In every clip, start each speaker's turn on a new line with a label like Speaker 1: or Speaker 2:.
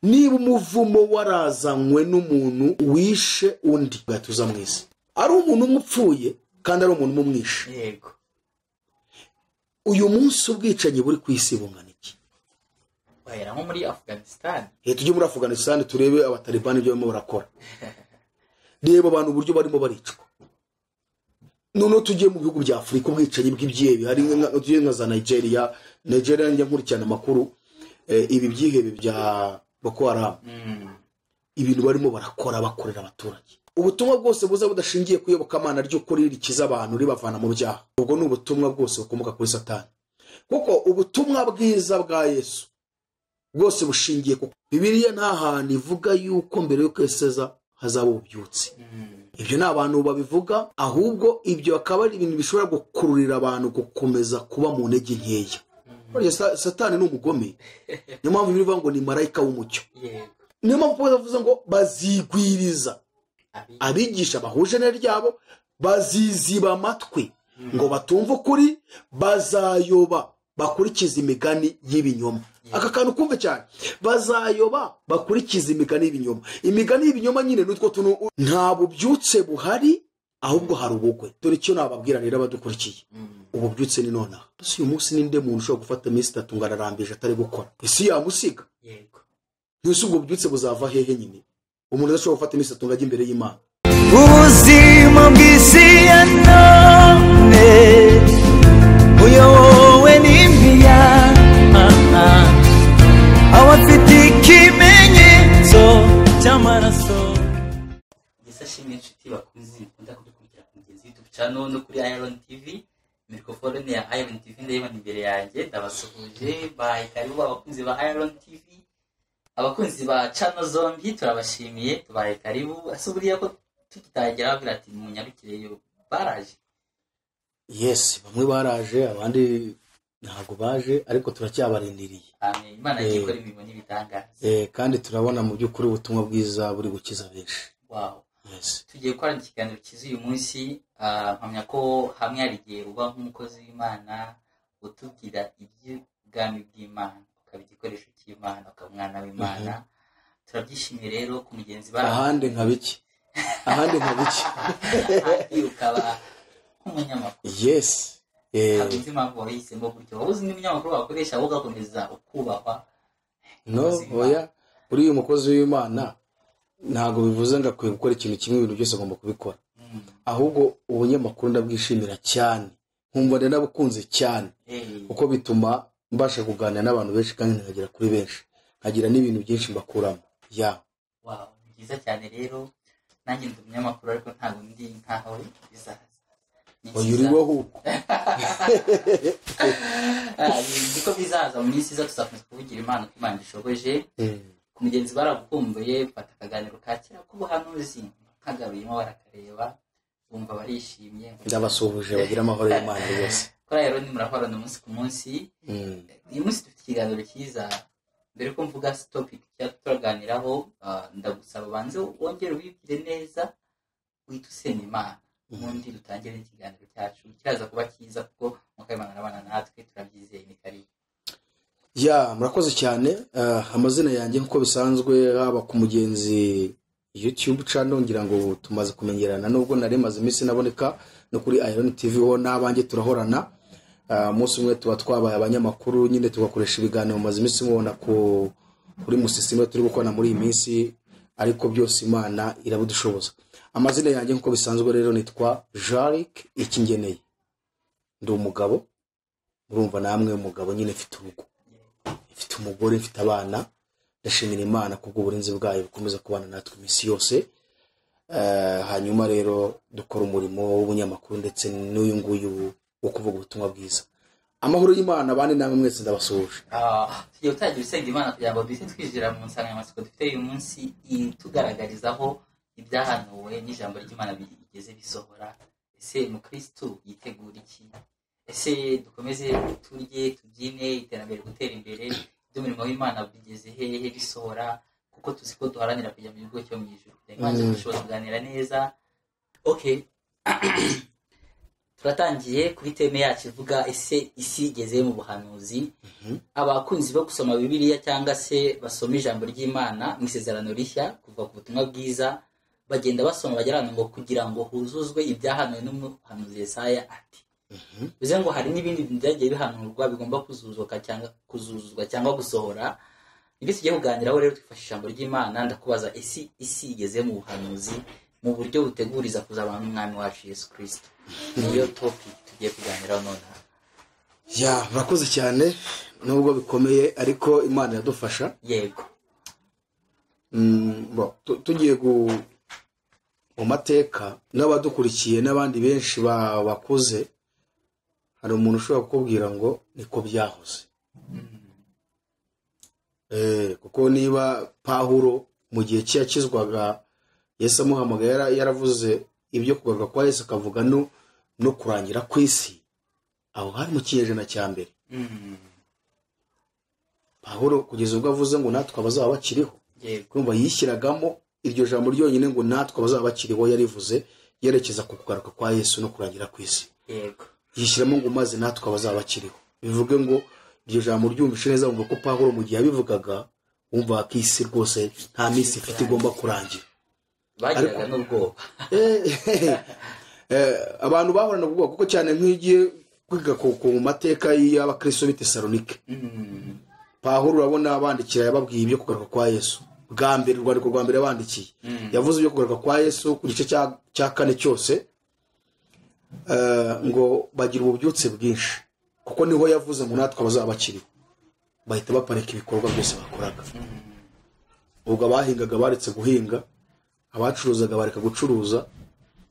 Speaker 1: niba umuvumo warazanywe n'umuntu wishe undi gatuza mwisi ari umuntu umupfuye kandi ari umuntu umumwishe
Speaker 2: yego
Speaker 1: uyu munsi ubwicanyi buri kwisi bungana iki
Speaker 2: bahera nko muri Afghanistan
Speaker 1: tujye muri Afghanistan turebe abatalibani ibyo barimo barakora reba abantu uburyo barimo baricwa none tujye mu bihugu bya Afrika ubwicanyi bw'ibyebi hari nka za Nigeria njya nkurikirana amakuru ibi byihebe bya Boko Haram ibintu barimo barakora bakorera abaturage ubutumwa bwose buza budashingiye kuyobokamana ryo kuri rikiza abantu ribavana mu byaha ubwo ni ubutumwa bwose bukomoka kuri Satani kuko ubutumwa bwiza bwa Yesu bwose bushingiye ku Bibiliya nta hantu ivuga yuko mbere yo kweseza hazaba ububyutse ibyo ni abantu babivuga ahubwo ibyo akaba ari ibintu bishobora gukururira abantu gukomeza kuba mu ntege nkeya Satani ni umugome niyo mpamvu bivuga ngo ni marayika w'umucyo niyo mpamvu bavuze ngo bazigwiriza abigisha bahuje ryabo baziziba amatwi ngo batumva ukuri bazayoba bakurikiza imigani y'ibinyoma aka kantu kumve cyane bazayoba bakurikiza imigani y'ibinyoma imigani y'ibinyoma nyine nutwo tuntu nta bubyutse buhari ahubwo hari ubugwe dore icyo nababwira rero abadukurikiye ububyutse ni nonaha uyu munsi ninde muntu ushobora gufata iminsi 3 ngo ararambije atari gukora isi yamusiga
Speaker 2: yego
Speaker 1: ntuse ubwo bubyutse buzava hehe nyine umuntu ashobora gufata iminsi 3 ngo ajye imbere y'Imana
Speaker 3: ubuzima bw'isi ya none uyobowe n'imiya abafite ikimenyetso cy'amaraso
Speaker 2: gisashimwe inshuti bakunzi kunda kudukurikira ku mugenzi YouTube channel no kuri Iron TV microphone ya Iron TV ndayibona imbere yanjye ndabasuhuje bye karibu abakunzi ba Iron TV abakunzi ba channel zombi turabashimiye tubaye karibu asuburiye ko tukitangira agira ati munyarukireyo baraje
Speaker 1: yes bamwe baraje abandi ntago baje ariko turacyabarindiriye
Speaker 2: amen Imana yikora ibintu n'ibitangaza
Speaker 1: kandi turabona mu by'ukuri ubutumwa bwiza buri gukiza benshi
Speaker 2: wow
Speaker 1: yes
Speaker 2: tugiye gukora ikiganiro kiza uyu munsi mpamya ko hamwe hari igihe uba nk'umukozi w'Imana utubwira iby'ubwami bw'Imana ukaba igikoresho cy'Imana ukaba umwana w'Imana turabyishimiye rero ku mugenzi bawe
Speaker 1: ahandi nkabiki
Speaker 2: ukaba nk'umunyamakuru
Speaker 1: yes
Speaker 2: hari impamvu wahisemo gutyo wabuze n'umunyamakuru wakoresha ahubwo ugakomeza ukubahwa
Speaker 1: no oya uri uyu mukozi w'Imana ntago bivuze ngo akwiye gukora ikintu kimwe ibintu byose agomba kubikora ahubwo ubunyamakuru ndabwishimira cyane nkumva ndabukunze cyane uko bituma mbasha kuganira n'abantu benshi kandi nkagera kuri benshi nkagira n'ibintu byinshi mbakuramo
Speaker 2: wow byiza cyane rero nanjye ndi umunyamakuru ariko ntago ndi nkaho bizaza
Speaker 1: oyuriwe huko
Speaker 2: niko bizaza mu minsi iza tuzakomeza kuvugira Imana ko Imana ishoboje ku mugenzi baragukumbuye fata akaganiro kakira k'ubuhanuzi nkagabiyemo barakareba bumva barishimye
Speaker 1: ndabasuhuje bagira amahoro y'Imana yose
Speaker 2: kora rero ni murahorana umunsi ku munsi uyu munsi dufite ikiganiro cyiza mbere ko mvuga topic turaganiraho ndagusaba banze wongere ubibwire neza uhita usenya Imana ubundi dutangire ikiganiro cyacu kiraza kuba cyiza kuko mukayimana n'abana natwe turabyizeye ni karibu
Speaker 1: murakoze cyane amazina yanjye nkuko bisanzwe haba ku mugenzi YouTube channel ngira ngo tumaze kumenyerana nubwo naremaze iminsi naboneka no kuri Iron TV ho nabanjye turahorana umunsi umwe tuba twabaye abanyamakuru nyine tugakoresha ibiganiro maze iminsi mubona kuri musisime turi gukora muri iyi minsi ariko byose Imana irabudushoboza amazina yanjye nkuko bisanzwe rero nitwa Jarick Ikingeneye ndi umugabo urumva namwe umugabo nyine mfite urugo mfite umugore mfite abana ndashimira Imana kubwo uburinzi bwayo bukomeza kubana natwe iminsi yose hanyuma rero dukora umurimo w'ubunyamakuru ndetse n'uyu nguyu wo kuvuga ubutumwa bwiza amahoro y'Imana bane namwe mwese ndabasuhuje
Speaker 2: tugiye gutangira usenga Imana kugira ngo duhite twinjira mu nsanganyamatsiko dufite uyu munsi itugaragarizaho ibyahanuwe n'ijambo ry'Imana bigeze bisohora ese umukristo yitegura iki ese dukomeze turye tubyine iterambere gutera imbere by'umurimo w'Imana bigeze hehe bisohora kuko tuzi ko duharanira kujya mu gihugu cyo mu ijuru Imana dushobora kuganira neza okay turatangiye kuri teme yacu ivuga ese isi igeze mu buhanuzi. Abakunzi bo gusoma Bibiliya cyangwa se basoma ijambo ry'Imana mu isezerano rishya kuva ku butumwa bwiza bagenda basoma bagerana ngo kugira ngo huzuzwe ibyahanuwe n'umuhanuzi Yesaya ati. Bivuze ngo hari n'ibindi byagiye bihanurwa bigomba kuzuzuzwa cyangwa gusohora. Ibyo tugiye kuganiraho rero twifashisha ijambo ry'Imana. Ndakubaza isi igeze mu buhanuzi mu buryo buteguriza kuzabana n'umwami wacu Yesu Kristo. Niyo topic tugiye kuganiraho nonaha.
Speaker 1: Murakoze cyane nubwo bikomeye ariko Imana yadufasha.
Speaker 2: Yego.
Speaker 1: Tugiye mu mateka n'abadukurikiye n'abandi benshi bakuze, hari umuntu ushobora kukubwira ngo niko byahoze. Kuko niba Pawulo mu gihe cyakizwaga Yesu amuhamagara yaravuze ibyo kugaruka kwa Yesu akavuga no kurangira kw'isi, aho hari mu kinyejana cya mbere. Pawulo kugeza ubwo avuze ngo natwe abazaba bakiriho, kumva yishyiragamo iryo jambo ryonyine ngo natwe abazaba bakiriho yarivuze yerekeza ku kugaruka kwa Yesu no kurangira kw'isi.
Speaker 2: Yego.
Speaker 1: Yishyiramo ngo maze natwe abazaba bakiriho. Bivuge ngo iryo jambo ryumvishe neza ngo ko Pawulo mu gihe yabivugaga wumva ko isi rwose nta minsi ifite igomba kurangira.
Speaker 2: Bagiraga n'ubwoba.
Speaker 1: Abantu bahorana ubwoba kuko cyane nk'igiye kwiga ku mateka y'abakristo b'i Tesalonike. Pawulo urabona abandikira yababwiye ibyo kugaruka kwa Yesu. Bwa mbere urwandiko rwa mbere yabandikiye yavuze ibyo kugaruka kwa Yesu ku gice cya 4 cyose, ngo bagira ububyutse bwinshi kuko niho yavuze ngo natwe abazaba bakiriho bahita baparika ibikorwa byose bakoraga. Ubwo abahingaga baretse guhinga, abacuruzaga bareka gucuruza,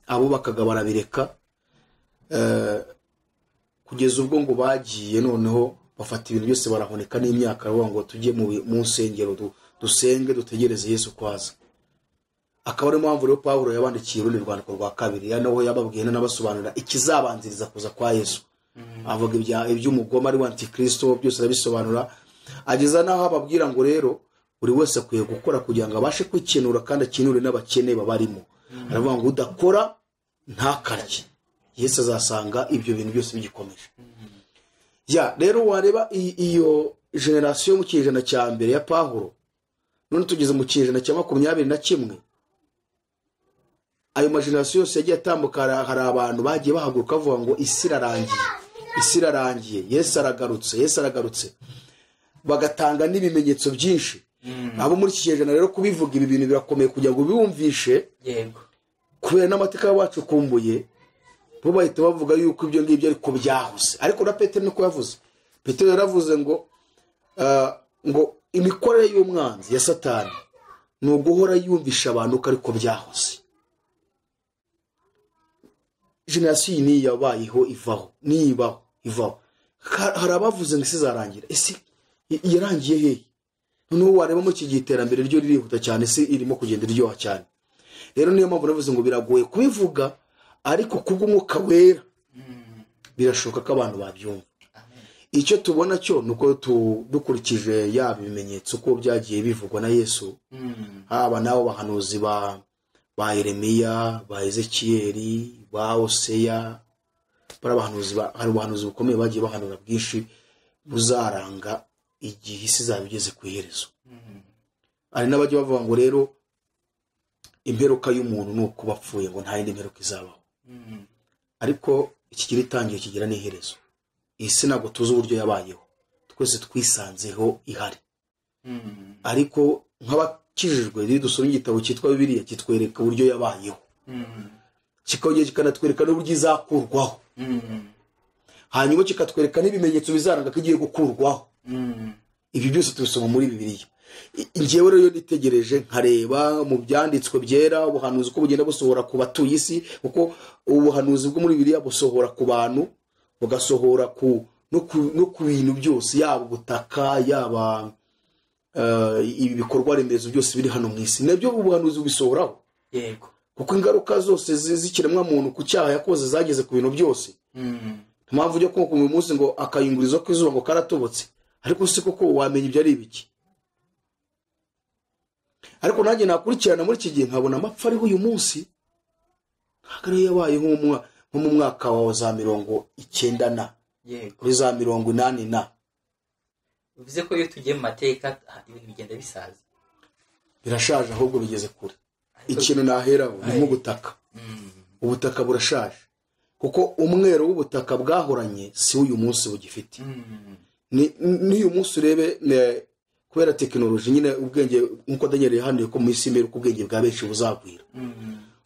Speaker 1: abubakaga barabireka, kugeza ubwo ngo bagiye noneho bafata ibintu byose barahoneka n'imyaka ngo tujye mu nsengero dusenge dutegereze Yesu kwaza. Akaba ari mpamvu rero Pawulo yabandikiye urundi rwandiko rwa kabiri naho yababwiye n'abasobanurira ikizabanziriza kuza kwa Yesu. Avuga iby'umugoma ari antikristo byose arabisobanura, ageza naho ababwira ngo rero buri wese akwiye gukora kugira ngo abashe kwikenura kandi akinure n'abakene babarimo. Aravuga ngo udakora ntakarye. Yesu azasanga ibyo bintu byose bigikomeje. Rero wareba iyo generation mu kinyejana cya mbere ya Pawulo, none tugeze mu kinyejana cya 21. Ayo mageneration yose yagiye atambuka, hari abantu bagiye bahaguruka bavuga ngo isi irarangiye, Yesu aragarutse, bagatanga n'ibimenyetso byinshi. Abo muri iki kinyejana rero kubivuga ibi bintu birakomeye kugira ngo bibumvishe.
Speaker 2: Yego.
Speaker 1: Kubera n'amateka yacu kumbuye, bo bahita bavuga yuko ibyo ngibyo ariko byahoze. Ariko na Petero niko yavuze. Petero yaravuze ngo imikorere y'umwanzi ya Satani ni uguhora yumvisha abantu ko ariko byahoze. Generation ni yabayeho ivaho. Hari abavuze ngo isi zarangira. Isi yarangiye hehe? Noneho wareba mu kigiterambere ryo ririhuta cyane, isi irimo kugenda iryoha cyane. Rero niyo mpamvu navuze ngo biragoye kubivuga, ariko kubw'umwuka wera birashoboka ko abantu babyumva. Icyo tubona cyo nuko dukurikije yaba ibimenyetso ko byagiye bivugwa na Yesu, haba nabo bahanuzi ba Yeremiya, ba Ezekiyeli, ba Hoseya, hari ubuhanuzi bukomeye bagiye bahanura bwinshi buzaranga igihe isi zabigeze ku iherezo. Hari n'abajya bavuga ngo rero imperuka y'umuntu ni uko bapfuye, ngo nta yindi mperuka izabaho. Ariko ikigira itangiye kigira n'iherezo. Isi ntabwo tuzi uburyo yabayeho, twese twisanzeho ihari. Ariko nk'abakijijwe rero dusoma igitabo cyitwa Bibiliya kitwereka uburyo yabayeho, kikongera kikanatwereka n'uburyo izakurwaho, hanyuma kikatwereka n'ibimenyetso bizaranga ko igiye gukurwaho. Ibi byose tubisoma muri Bibiliya. Njyewe rero nitegereje nkareba mu byanditswe byera ubuhanuzi ko bugenda busohora ku batuye isi, kuko ubuhanuzi bwo muri Bibiliya busohora ku bantu, bugasohora no ku bintu byose, yaba ubutaka, yaba ibikorwa remezo byose biri hano mu isi, nabyo ubuhanuzi bubisohoraho.
Speaker 2: Yego.
Speaker 1: Kuko ingaruka zose zikiremwa muntu ku cyaha yakoze zageze ku bintu byose. Mpamvu ujya kumva uyu munsi ngo akayungurizo k'izuba ngo karatobotse, ariko si koko wamenya ibyo ari ibiki. Ariko nanjye nakurikirana muri iki gihe nkabona amapfa ariho uyu munsi, ntabwo ariyo yabaye nko mu mwaka wa za 90 na
Speaker 2: yego
Speaker 1: kuri za 80 na.
Speaker 2: bivuze ko iyo tugiye mu mateka ibintu bigenda bisaza
Speaker 1: Birashaje ahubwo bigeze kure. Ikintu naheraho ni ubutaka. Ubutaka burashaje kuko umwero w'ubutaka bwahoranye si uyu munsi bugifite. N'uyu munsi urebe kubera tekinoloji nyine ubwenge nkuko Daniel yahanuye ko mu isi mbere ko ubwenge bwa benshi buzagwira.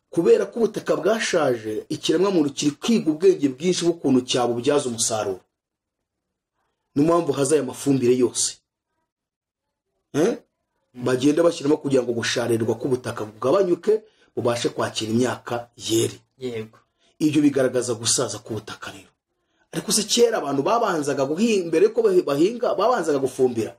Speaker 1: Kubera ko ubutaka bwashaje ikiremwa muntu kiri kwiga ubwenge bwinshi bw'ukuntu cyabubyaza umusaruro. N'impamvu haza aya mafumbire yose bagenda bashyiramo kugira ngo gusharirwa k'ubutaka bugabanyuke bubashe kwakira imyaka yeri.
Speaker 2: yego
Speaker 1: Ibyo bigaragaza gusaza k'ubutaka rero. Ariko se kera abantu babanzaga guhinga mbere ko bahinga babanzaga gufumbira.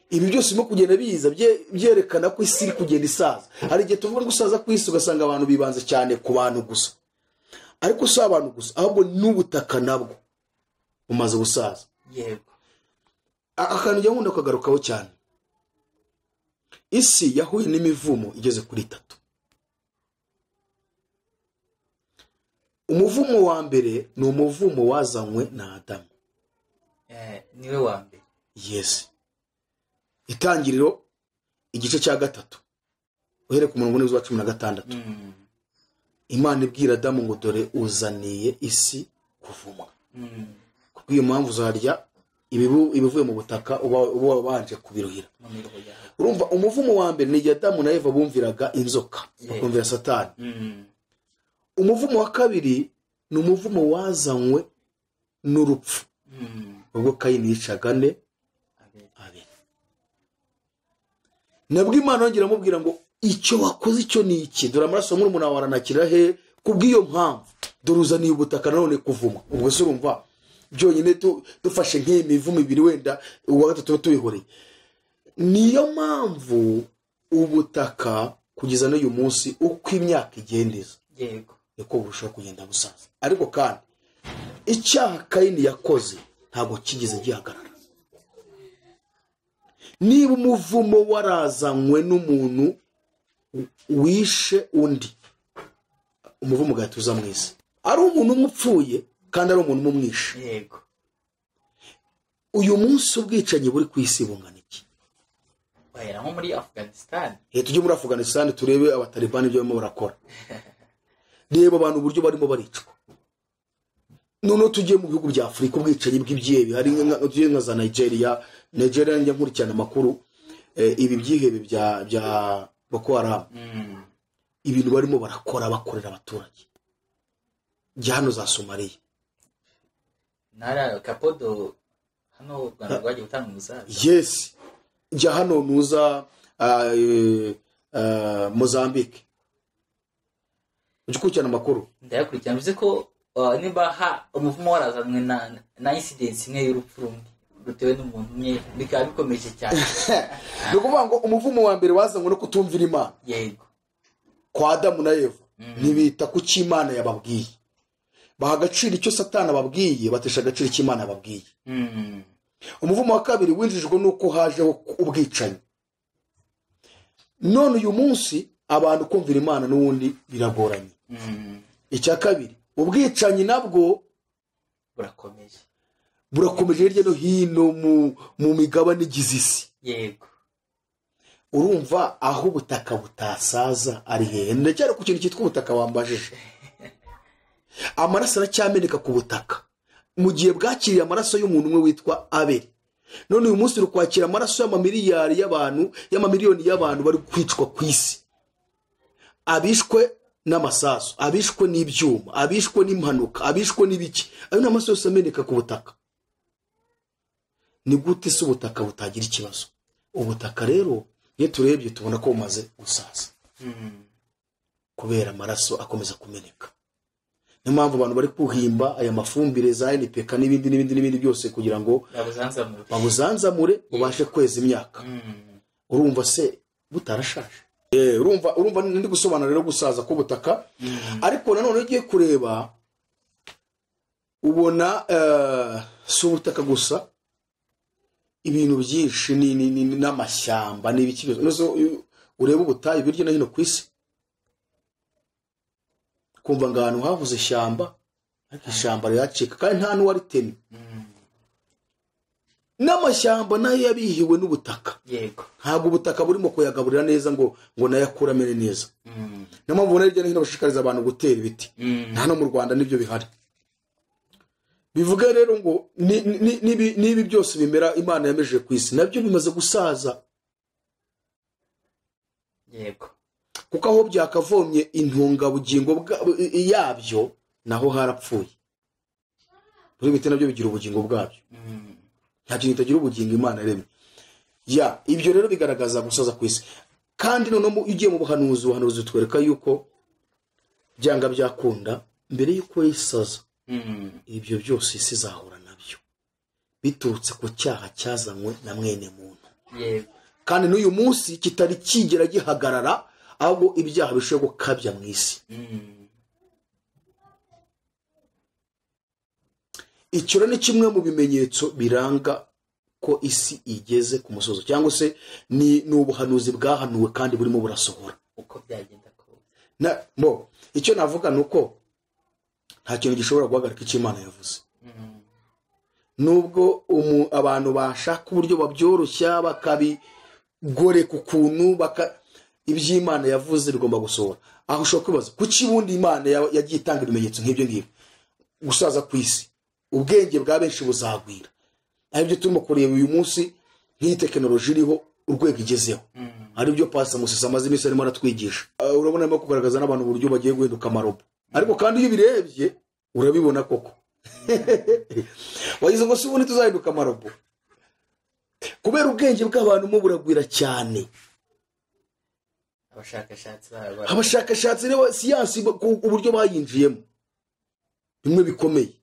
Speaker 1: Ibi byose birimo kugenda biza byerekana ko isi iri kugenda isaza. Hari igihe tuvuga gusaza kw'isi ugasanga abantu bibanze cyane ku bantu gusa, ariko si abantu gusa ahubwo n'ubutaka nabwo bumaze gusaza.
Speaker 2: yego
Speaker 1: Akantu njya nkunda kagarukaho cyane, isi yahuye n'imivumo igeze kuri 3. Umuvumo wa mbere ni umuvumo wazanywe na Adamu.
Speaker 2: niwe wa mbere.
Speaker 1: Yes. Itangiriro igice cya 3 uhere ku murongo wa 16. Imana ibwira Adamu ngo dore uzaniye isi kuvumwa. Kuko iyo mpamvu uzarya ibivuye mu butaka uba wabanje kubiruhira. Urumva umuvumo wa mbere ni Adamu na Eva bumviraga inzoka bakumvira Satani. Umuvumo wa kabiri ni umuvumo wazanywe n'urupfu. Ubwo Kayini yicaga nde Abeli. Nabwo Imana yongera amubwira ngo icyo wakoze icyo ni iki, dore amaraso muri umuntu waranakira he, kubw'iyo mpamvu dore uzaniye ubutaka none kuvuma. Ubwo se urumva byonyine dufashe nk'imivumo ibiri wenda uwa gatatu tubihoreye. Niyo mpamvu ubutaka kugeza n'uyu munsi uko imyaka igendeza
Speaker 2: yego
Speaker 1: niko burushaho kugenda busaza. Ariko kandi icyaha Kayini yakoze ntabwo kigeze gihagarara. Niba umuvumo warazanywe n'umuntu wishe undi, umuvumo ugahita uza mu isi. Ari umuntu umupfuye kandi ari umuntu umumwishe.
Speaker 2: yego
Speaker 1: Uyu munsi ubwicanyi buri ku isi bungana iki?
Speaker 2: bahera nko muri Afghanistan.
Speaker 1: Tujye muri Afghanistan turebe abatalibani ibyo barimo barakora. Reba abantu uburyo barimo baricwa. None tugiye mu bihugu bya Afrika ubwicanyi bw'ibyebi hari nka za Nigeria njya nkurikirana amakuru ibi byihebe bya Boko Haram. Ibintu barimo barakora bakorera abaturage. Jya hano za Somalia.
Speaker 2: Nara Kapodo hano Rwanda rwagiye gutanga umusaza.
Speaker 1: Yes. Jya hano nuza Mozambique. Ujukurikirana amakuru.
Speaker 2: Ndayakurikirana bivuze ko niba umuvumo warazanwe na incidence imwe y'urupfu rumwe rutewe n'umuntu umwe bikaba bikomeje cyane.
Speaker 1: Ni ukuvuga ngo umuvumo wa mbere wazanywe no kutumvira Imana.
Speaker 2: yego
Speaker 1: Kwa Adamu na Eva ntibita ku cy'Imana yababwiye. Baha agaciro icyo Satani ababwiye, batesha agaciro cy'Imana yababwiye. Umuvumo wa kabiri winjijwe nuko hajeho ubwicanyi. None uyu munsi abantu kumvira Imana n'ubundi biragoranye. Icya kabiri ubwicanyi nabwo burakomeje hirya no hino mu migabane igize isi.
Speaker 2: yego
Speaker 1: Urumva aho ubutaka butasaza ari hehe? Ndacyari ku kintu cyitwa ubutaka wambajije. Amaraso aracyameneka ku butaka mu gihe bwakiriye amaraso y'umuntu umwe witwa Abeli. None uyu munsi rukwakira amaraso y'amamiliyari y'abantu y'amamiliyoni y'abantu bari kwicwa ku isi. Abishwe n'amasasu, abishwe n'ibyuma, abishwe n'impanuka, abishwe n'ibiki. Ayo n'amaso yose ameneka ku butaka. Ni gute se ubutaka butagira ikibazo? Ubutaka rero iyo turebye tubona ko bumaze gusaza. Kubera amaraso akomeza kumeneka. Niyo mpamvu abantu bari kuhimba aya mafumbire za NPK n'ibindi byose kugira ngo babuzanzamure bubashe kweza imyaka. Urumva se butarashaje? Urumva ndi gusobanura rero gusaza k'ubutaka. Ariko nanone ugiye kureba ubona si ubutaka gusa, ibintu byinshi n'amashyamba n'ibiki byose. Ureba ubutayu biryo no hino ku isi. kumva ngo ahantu havuze ishyamba ariko ishyamba riracika kandi nta n'uwaritemye. N'amashyamba nayo yabihiwe n'ubutaka.
Speaker 2: Yego.
Speaker 1: Ntabwo ubutaka burimo kuyagaburira neza ngo nayo akure amere neza. Niyo mpamvu ubona hirya no hino bashishikariza abantu gutera ibiti. Nta no mu Rwanda nibyo bihari. Bivuga rero ngo nibi byose bimera Imana yamejeje ku isi nabyo bimaze gusaza.
Speaker 2: Yego.
Speaker 1: Kuko aho byakavomye intungabugingo yabyo naho harapfuye. Buri biti nabyo bigira ubugingo bwabyo. Nta kintu kitagira ubugingo Imana yaremye. Ibyo rero bigaragaza gusaza ku isi. Kandi noneho ugiye mu buhanuzi twereka yuko byanga byakunda mbere yuko yisaza. Ibyo byose isi izahura nabyo biturutse ku cyaha cyazanywe na mwene muntu.
Speaker 2: Yego.
Speaker 1: Kandi n'uyu munsi kitari kigera gihagarara ahubwo ibyaha bishobora gukabya mu isi. Icyo ni kimwe mu bimenyetso biranga ko isi igeze ku musozo cyangwa se ni ubuhanuzi bwahanuwe kandi burimo burasohora
Speaker 2: uko byagenda kose.
Speaker 1: Icyo navuga nuko nta kintu gishobora guhagarika icyo Imana yavuze. Nubwo abantu bashaka uburyo babyoroshya bakabigoreka ukuntu iby'Imana yavuze bigomba gusohora. Aho ushobora kwibaza kuki ubundi Imana yagiye itanga ibimenyetso nk'ibyo ngibyo. Gusaza ku isi, ubwenge bwa benshi buzagwira. Aribyo turimo kureba uyu munsi nk'iyi tekinoloji iriho urwego igezeho. Aribyo Pastor Musisi amaze iminsi arimo aratwigisha. Urabona arimo kugaragaza n'abantu uburyo bagiye guhinduka amarobo. Ariko kandi iyo birebye urabibona koko. Wagize ngo si ubundi tuzahinduka amarobo. Kubera ubwenge bw'abantu mo buragwira cyane. Abashakashatsi rero siyansi uburyo bayinjiyemo bimwe bikomeye.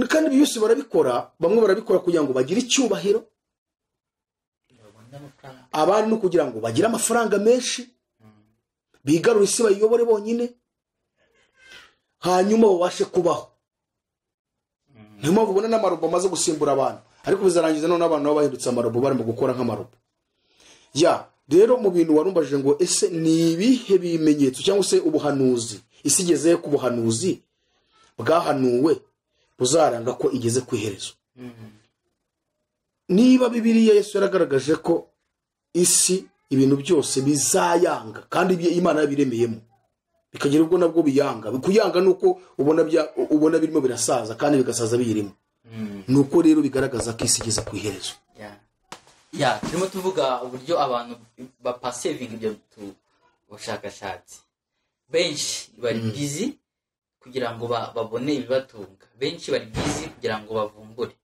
Speaker 1: Kandi byose barabikora, bamwe barabikora kugira ngo bagire icyubahiro, abandi no kugira ngo bagire amafaranga menshi, bigarure isi bayiyobore bonyine, hanyuma babashe kubaho. Niyo mpamvu ubona n'amarobo amaze gusimbura abantu, ariko bizarangiza none abantu baba bahindutse amarobo barimo gukora nk'amarobo. Rero mu bintu warumbajije ngo ese ni ibihe bimenyetso cyangwa se ubuhanuzi isi igeze ku buhanuzi bwahanuwe buzaranga ko igeze ku iherezo. Niba Bibiliya Yesu yaragaragaje ko isi ibintu byose bizayanga kandi Imana yabiremeyemo bikagira ubwo nabwo biyanga. Kuyanga nuko ubona birimo birasaza kandi bigasaza biyirimo. Nuko rero bigaragaza ko isi igeze ku iherezo.
Speaker 2: Turimo tuvuga uburyo abantu bapasevinga ibyo bushakashatsi. Benshi bari busy kugira ngo babone ibibatunga. Benshi bari busy kugira ngo bavumbure.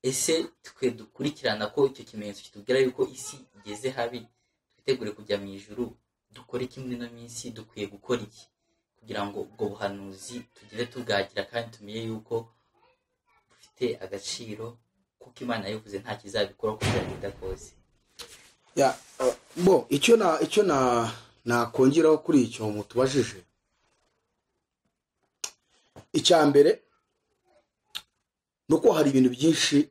Speaker 2: Ese twe dukurikirana ko icyo kimenyetso kitubwira yuko isi igeze habi, twitegure kujya mu ijuru, dukore kimwe no minsi, dukwiye gukora iki kugira ngo ubwo buhanuzi tugire tubwagira kandi tumenye yuko bufite agaciro kuko Imana yavuze nta kizabikora kugira ngo idakose.
Speaker 1: Icyo nakongeraho kuri icyo mutubajije, icya mbere nuko hari ibintu byinshi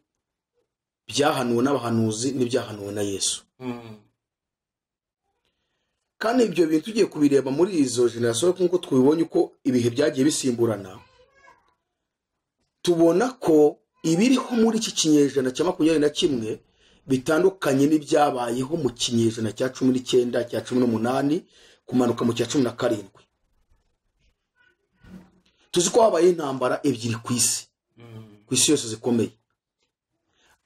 Speaker 1: byahanuwe n'abahanuzi n'ibyahanuwe na Yesu. Kandi ibyo bintu tugiye kubireba muri izo generation nk'uko twibonye uko ibihe byagiye bisimburana, tubona ko ibiriho muri iki kinyejana cya 21 bitandukanye n'ibyabayeho mu kinyejana cya 19 cya 18 kumanuka mu cya 17. Tuzi ko habaye intambara ebyiri ku isi yose zikomeye.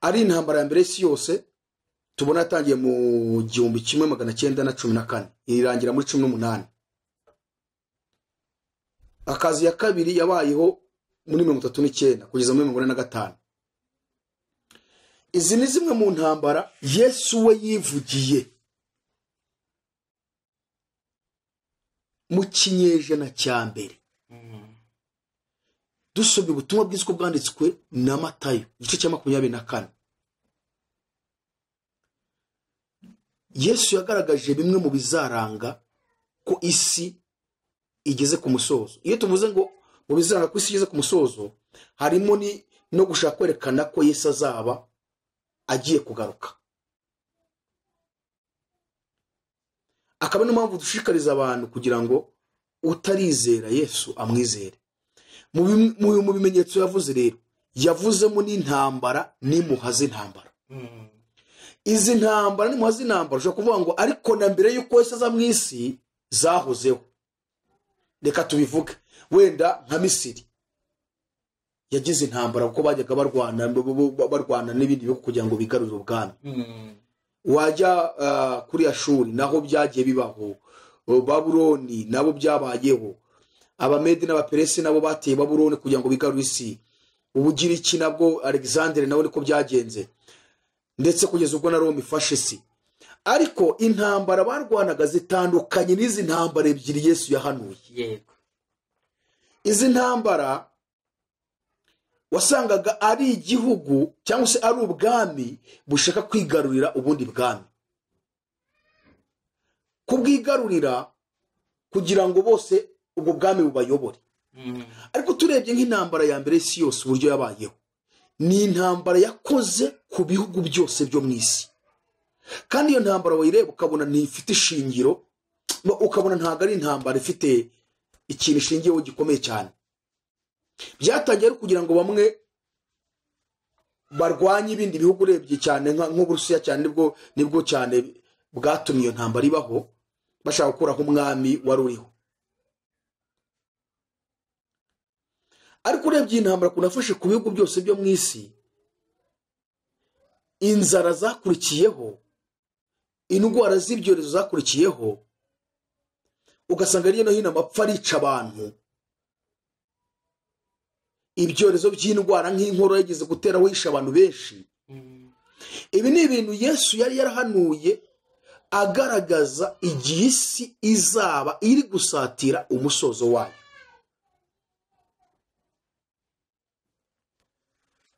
Speaker 1: Ari intambara ya mbere y'isi yose tubona yatangiye mu 1914 irangira muri 18. Akazi ya kabiri yabayeho muri 39 kugeza muri 45. Izi ni zimwe mu ntambara Yesu we yivugiye mu kinyejana cya mbere. Dusomye ubutumwa bwiza ko bwanditswe na Matayo igice cya 24. Yesu yagaragaje bimwe mu bizaranga ko isi igeze ku musozo. Iyo tuvuze ngo mu bizaranga ko isi igeze ku musozo, harimo no gushaka kwerekana ko Yesu azaba agiye kugaruka. Akaba no mpamvu dushikariza abantu kugira ngo utarizera Yesu amwizere. Mu bimenyetso yavuze rero, yavuzemo n'intambara nimuhaze intambara. Izi ntambara nimuhaze intambara ushobora kuvuga ngo ariko na mbere y'uko Yesu aza mu isi zahozeho. Reka tubivuge, wenda nka Misiri yagize intambara kuko bajyaga barwana n'ibindi bihugu kugira ngo bigarurire ubwami. Wajya kuri Ashuri naho byagiye bibaho, Babuloni nabo byabayeho, Abamedi n'Abaperesi nabo bateye Babuloni kugira ngo bigarure isi, Ubugiriki nabwo Alexandre nawe niko byagenze, ndetse kugeza ubwo na Roma ifashe isi. Ariko intambara barwanaga zitandukanye n'izi ntambara ebyiri Yesu yahanuye.
Speaker 2: Yego.
Speaker 1: Izi ntambara wasangaga ari igihugu cyangwa se ari ubwami bushaka kwigarurira ubundi bwami, kubwigarurira kugira ngo bose ubwo bwami bubayobore. Ariko turebye nk'intambara ya mbere y'isi yose uburyo yabayeho, ni intambara yakoze ku bihugu byose byo mu isi. Kandi iyo ntambara wayireba ukabona ntifite ishingiro, ukabona ntabwo ari intambara ifite ikintu ishingiyeho gikomeye cyane. Byatangiye ari kugira ngo bamwe barwanye ibindi bihugu, urebye cyane nk'Uburusiya cyane nibwo cyane bwatumye iyo ntambara ibaho, bashaka gukuraho umwami wari uriho. Ariko urebye intambara kunafashe ku bihugu byose byo mu isi, inzara zakurikiyeho, indwara z'ibyorezo zakurikiyeho, ugasanga hirya no hino amapfa arica abantu. Ibyorezo by'indwara nk'inkorora yageze gutera wisha abantu benshi. Ibi ni ibintu Yesu yari yarahanuye agaragaza igihe isi izaba iri gusatira umusozo wayo.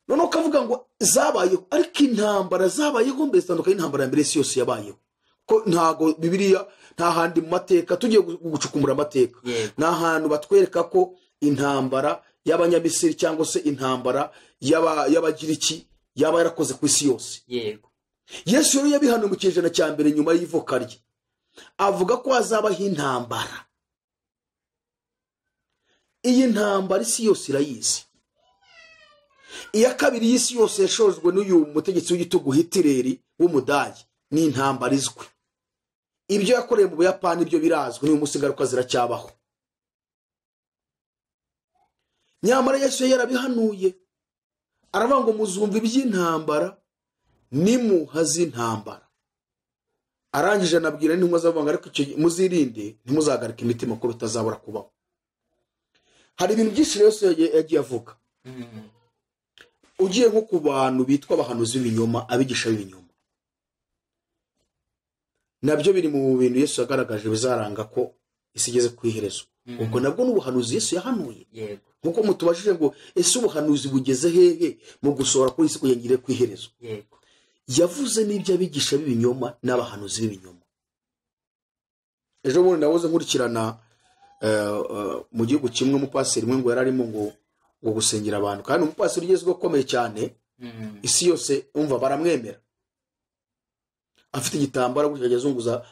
Speaker 1: None ukavuga ngo zabayeho, ariko intambara zabayeho mbere zitandukanye n'intambara ya mbere y'isi yose yabayeho. Ko ntago Bibiliya nta handi mu mateka tugiye gucukumbura amateka, nta hantu batwereka ko intambara y'Abanyamisiri cyangwa se intambara y'Abagiriki yaba yarakoze ku isi yose.
Speaker 2: Yego.
Speaker 1: Yesu yari yabihanuye mu kinyejana cya mbere nyuma y'ivuka rye, avuga ko hazabaho intambara. Iyi ntambara isi yose irayizi. Iya kabiri y'isi yose yashojwe n'uyu mutegetsi w'igitugu Hitler w'Umudage, ni intambara izwi. Ibyo yakoreye mu Buyapani byo birazwi, n'uyu munsi ingaruka ziracyabaho. Nyamara Yesu yarabihanuye, aravuga ngo muzumva iby'intambara nimuhaze intambara. Arangije anabwira n'intumwa z'abanga ariko muzirinde ntimuzagarike imitima ko bitazabura kubaho. Hari ibintu byinshi Yesu yagiye avuga. Ugiye nko ku bantu bitwa abahanuzi b'ibinyoma, abigisha b'ibinyoma, nabyo biri mu bintu Yesu yagaragaje bizaranga ko isi igeze ku iherezo. Ubwo nabwo n'ubuhanuzi Yesu yahanuye.
Speaker 2: Yego.
Speaker 1: Nkuko mutubajije ngo ese ubuhanuzi bugeze hehe mu gusohora kuri isi kugira ngire ku iherezo.
Speaker 2: Yego.
Speaker 1: Yavuze n'ibyo abigisha b'ibinyoma n'abahanuzi b'ibinyoma. Ejo bundi nawoze nkurikirana mu gihugu kimwe umupaseri mwe ngo yararimo ngo gusengera abantu, kandi umupaseri ugezweho ukomeye cyane, isi yose umva baramwemera. Afite igitambaro gutya yazunguza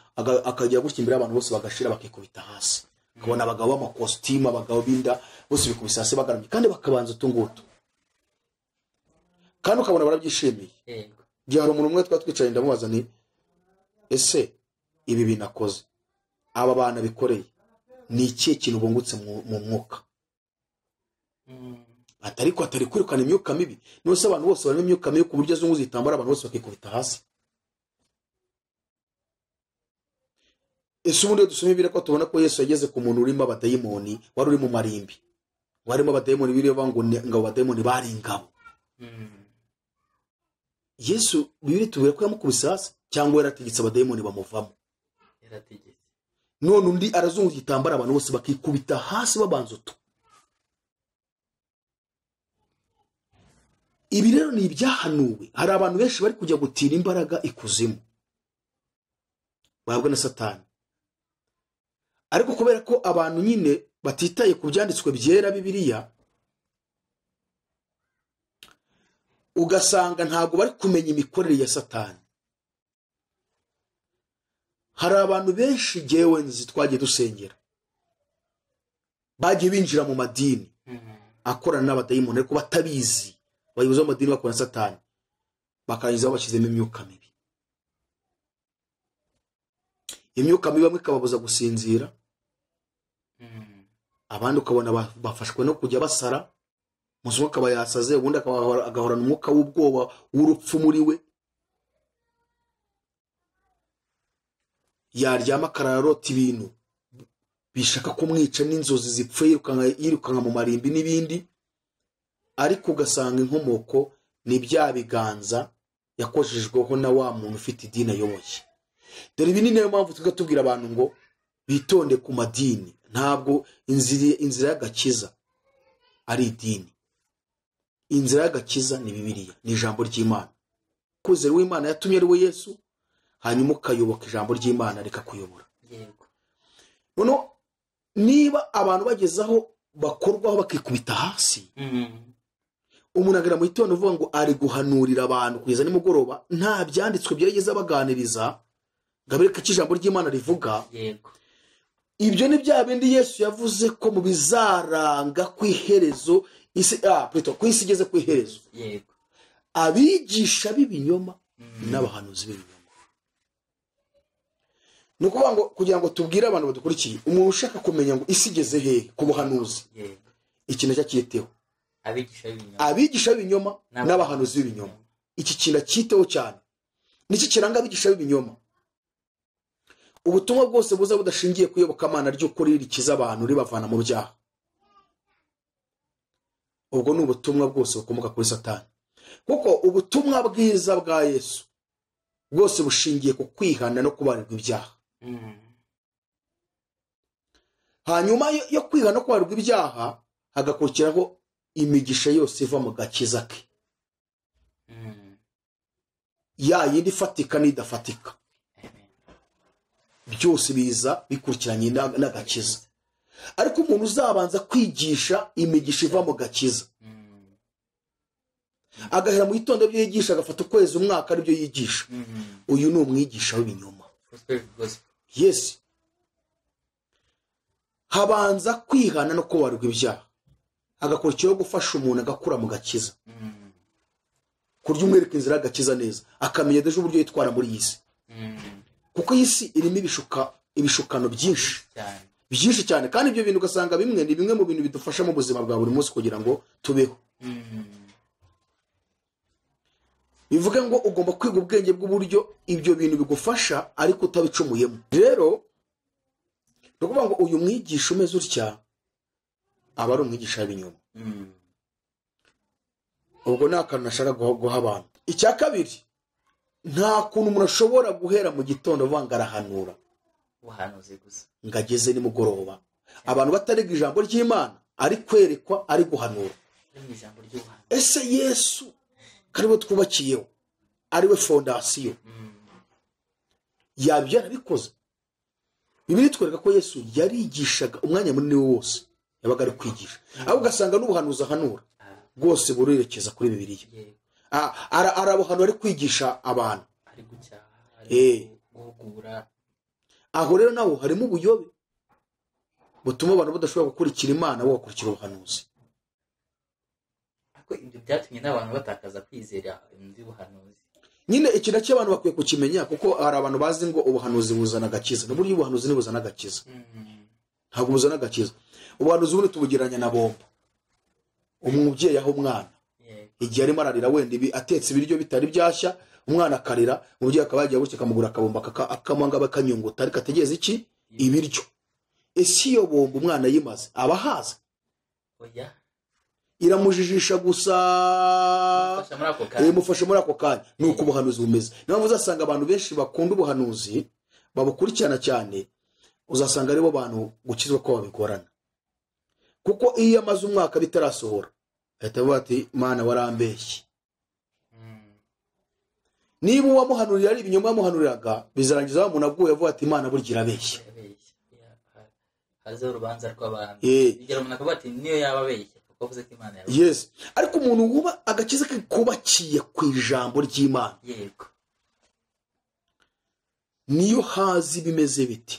Speaker 1: akajya gutya imbere abantu bose bagashira bakikubita hasi. Kabona abagabo b'amakositimu, abagabo binda bose bikubisa hasi bagaramye kandi bakabanza utunguto. Kandi ukabona barabyishimiye.
Speaker 2: Yego.
Speaker 1: Byaro umuntu umwe twicaye ndamubaza nti ese ibi binakoze aba bana bikoreye ni ikihe kintu bungutse mu mwuka? Atari kwirukana imyuka mibi. Nose abantu bose barimo imyuka mibi ku buryo azunguza itambara abantu bose bakikubita hasi. Ese ubundi dusome Bibiliya ko tubona ko Yesu yageze ku muntu urimo abadayimoni, wari uri mu marimbi. Warimo abadayimoni biriho ngo abadayimoni bari ingabo. Yesu Bibiliya tubwira ko yamukubise hasi cyangwa yarategetse abadayimoni bamuvamo?
Speaker 2: Yarategetse.
Speaker 1: None undi arazunguza itambara abantu bose bakikubita hasi babanza utu. Ibi rero ni ibyahanuwe. Hari abantu benshi bari kujya gutira imbaraga ikuzimu babwa na Satani, ariko kubera ko abantu nyine batitaye ku byanditswe byera Bibiliya, ugasanga ntago bari kumenya imikorere ya Satani. Hari abantu benshi jewe nzi twagiye dusengera, bagiye binjira mu madini akorana n'abadayimoni ariko batabizi, abayobozi b'amadini bakora Satani, bakarangiza bashyizemo imyuka mibi. Imyuka mibi bamwe ikababuza gusinzira, abandi ukabona bafashwe no kujya basara, musuka akaba yasaze, ubundi agahorana umwuka w'ubwoba w'urupfu muri we, yaryama akararota ibintu bishaka kumwica n'inzozi zipfuye yirukanka mu marimbi n'ibindi, ariko ugasanga inkomoko ni bya biganza yakojejweho na wa muntu ufite idini ayoboye. Dore ibi ni nayo mpamvu tugatubwira abantu ngo bitonde ku madini. Ntabwo inzira y'agakiza ari idini. Inzira y'agakiza ni Bibiliya, ni ijambo ry'Imana. Kwizera w'Imana yatumye ari we Yesu, hanyuma ukayoboka ijambo ry'Imana rikakuyobora.
Speaker 2: yego
Speaker 1: Noneho niba abantu bagezaho bakorwaho bakikubita hasi, umuntu agera mu gitondo uvuga ngo ari guhanurira abantu kugeza nimugoroba, nta byanditswe byageze baganiriza ngabereka ko ijambo ry'Imana rivuga.
Speaker 2: yego
Speaker 1: Ibyo ni bya bindi Yesu yavuze ko mu bizaranga ku iherezo isi ku isi igeze ku iherezo,
Speaker 2: yego
Speaker 1: abigisha b'ibinyoma n'abahanuzi b'ibinyoma. Ni ukuvuga ngo kugira ngo tubwire abantu badukurikiye, umuntu ushaka kumenya ngo isi igeze hehe ku buhanuzi,
Speaker 2: yego
Speaker 1: iki nacyo cyiteho.
Speaker 2: abigisha b'ibinyoma
Speaker 1: N'abahanuzi b'ibinyoma, iki kintu cyiteho cyane. Niki kiranga abigisha b'ibinyoma? Ubutumwa bwose buza budashingiye kuyobokamana ry'ukuri rikiza abantu ribavana mu byaha, ubwo ni ubutumwa bwose bukomoka kuri Satani. Kuko ubutumwa bwiza bwa Yesu bwose bushingiye ku kwihana no kubarirwa ibyaha. Hanyuma yo kwihana no kubarirwa ibyaha hagakurikiraho imigisha yose iva mu gakiza ke, ya yindi ifatika n'idafatika, byose biza bikurikiranye n'agakiza. Ariko umuntu uzabanza kwigisha imigisha iva mu gakiza, agahera mu gitondo byo yigisha, agafata ukwezi umwaka aribyo yigisha, uyu ni umwigisha w'ibinyoma. Yes. Habanza kwihana no kubarirwa ibyaha, agakurikiraho gufasha umuntu agakura mu gakiza, kurya umwereka inzira y'agakiza neza, akamenya deje uburyo yitwara muri iyi si. Kuko iyi si irimo ibishukano byinshi cyane, kandi ibyo bintu ugasanga bimwe ni bimwe mu bintu bidufasha mu buzima bwa buri munsi kugira ngo tubeho. Bivuga ngo ugomba kwiga ubwenge bw'uburyo ibyo bintu bigufasha ariko utabicumuyemo. Rero ukuvuga ngo uyu mwigisha umeze utya aba ari umwigisha w'ibinyoma. Ubwo ni akantu nashaka guha abantu. Icya kabiri, nta kuntu umuntu ashobora guhera mu gitondo avuga ngo arahanura
Speaker 2: ubuhanuzi gusa
Speaker 1: ngo ageze nimugoroba, abantu batarega ijambo ry'Imana, ari kwerekwa, ari guhanura. Ese Yesu kariwe twubakiyeho, ariwe fondasiyo, yabyo yarabikoze? Bibiliya itwereka ko Yesu yarigishaga umwanya munini wose, yabaga ari kwigisha. Aho ugasanga n'ubuhanuzi ahanura bwose burerekeza kuri Bibiliya. Arabuhanura ari kwigisha abantu,
Speaker 2: ari gucyaha, ari guhugura.
Speaker 1: Aho rero naho harimo ubuyobe butuma abantu badashobora gukurikira Imana bo bakurikira ubuhanuzi.
Speaker 2: Ariko ibyo byatumye n'abantu batakaza kwizera iby'ubuhanuzi.
Speaker 1: Nyine ikintu cy'abantu bakwiye kukimenya, kuko hari abantu bazi ngo ubuhanuzi buzana agakiza. N'uburyo ubuhanuzi ntibuzana agakiza, ntabwo buzana agakiza. Ubuhanuzi bundi tubugereranya na bombo. Umubyeyi aho umwana igihe arimo ararira, wenda atetse ibiryo bitari byashya, umwana akarira, umubyeyi akaba yagiye gutya akamugura akabomba akamwanga bakanyunguta, ariko ategeze iki? Ibiryo. Ese iyo bombo umwana yimaze aba haza?
Speaker 2: Oya,
Speaker 1: iramujijisha gusa, mufashe muri ako kanya. Ni uko ubuhanuzi bumeze. Niyo mpamvu uzasanga abantu benshi bakunda ubuhanuzi babukurikirana cyane, uzasanga aribo bantu gukizwa ko babigorana. Kuko iyo amaze umwaka bitarasohora ahita avuga ati Mana warambeshye. Niba uwamuhanurira ari ibinyoma yamuhanuriraga, bizarangiza wa muntu aguye avuga ati Imana burya irabeshya.
Speaker 2: Haza urubanza rw'abantu. Bigera umuntu akavuga ati niyo yaba abeshya kuko avuze ko Imana yabeshya.
Speaker 1: Yes. Ariko umuntu wuba agakiza ke kubakiye ku ijambo ry'Imana,
Speaker 2: yego,
Speaker 1: niyo hazi bimeze biti,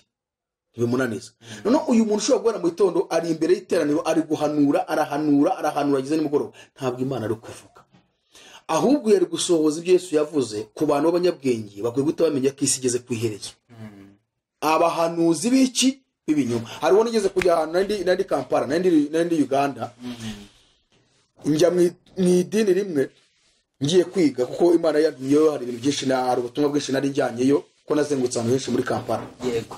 Speaker 1: ntibimunaniza. None uyu muntu ushobora guhera mu gitondo ari imbere y'iteraniro ari guhanura arahanura ageze nimugoroba, ntabwo Imana ari kuvuga, ahubwo yari gusohoza ibyo Yesu yavuze ku bantu b'abanyabwenge bakwiye guhita bamenya ko isi igeze ku iherezo. Abahanuzi b'iki b'ibinyoma. Hariho nigeze kujya ahantu nandi Kampala nandi Uganda, njya mu idini rimwe ngiye kwiga kuko Imana yantumyeyo, hari ibintu byinshi hari ubutumwa bwinshi nari njyanyeyo ko nazengutse ahantu henshi muri Kampala.
Speaker 2: Yego.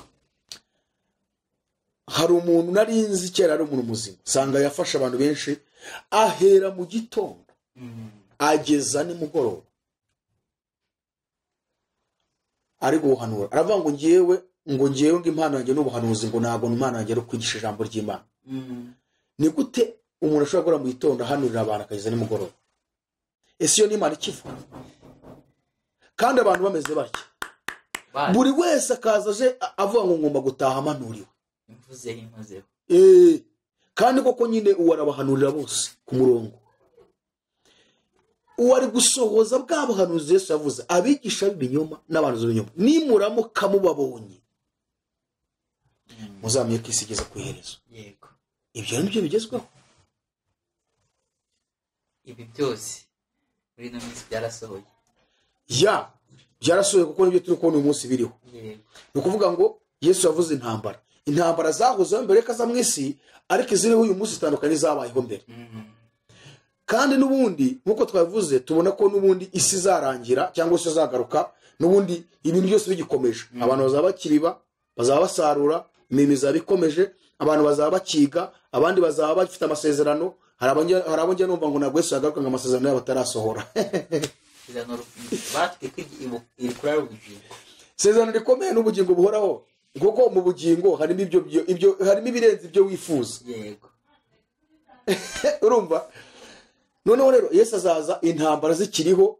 Speaker 1: Hari umuntu nari nzi kera ari umuntu muzima, sanga yafasha abantu benshi ahera mu gitondo ageza nimugoroba ari guhanura, aravuga ngo ngewe impano yanjye n'ubuhanuzi, ngo ntabwo impano yanjye ari kwigisha ijambo ry'Imana. Ni gute umuntu ashobora gukora mu gitondo ahanurira abantu akageza nimugoroba? Ese iyo ni Imana ikivuga? Kandi abantu bameze batya, buri wese akaza aje avuga ngo ngomba gutaha amanuriwe,
Speaker 2: imvuzeho.
Speaker 1: Kandi koko nyine uwo arabahanurira bose ku murongo, uwo ari gusohoza bwa buhanuzi Yesu yavuze. Abigisha b'ibinyoma n'abantu b'ibinyoma nimuramuka mubabonye, muzamenye ko isi igeze ku iherezo.
Speaker 2: Yego.
Speaker 1: Ibyo nibyo bigezweho.
Speaker 2: Ibi byose muri ino minsi byarasohoye.
Speaker 1: Byarasohoye kuko nibyo turi kubona uyu munsi biriho.
Speaker 2: Yego.
Speaker 1: Ni ukuvuga ngo Yesu yavuze intambara zahozeho mbere ko aza mu isi, ariko iziriho uyu munsi zitandukanye zabayeho mbere. Kandi n'ubundi nk'uko twavuze tubona ko n'ubundi isi izarangira cyangwa se izagaruka, n'ubundi ibintu byose bigikomeje. Abantu bazaba bakiriba, bazaba basarura, imirimo izaba ikomeje, abantu bazaba bakiga, abandi bazaba bafite amasezerano. Hari abo njya numva ngo ntabwo Yesu yagaruka ngo amasezerano yabo atarasohora. Isezerano rikomeye n'ubugingo buhoraho, kuko mu bugingo harimo harimo ibirenze ibyo wifuza.
Speaker 2: Yego.
Speaker 1: Urumva? Noneho rero Yesu azaza intambara zikiriho,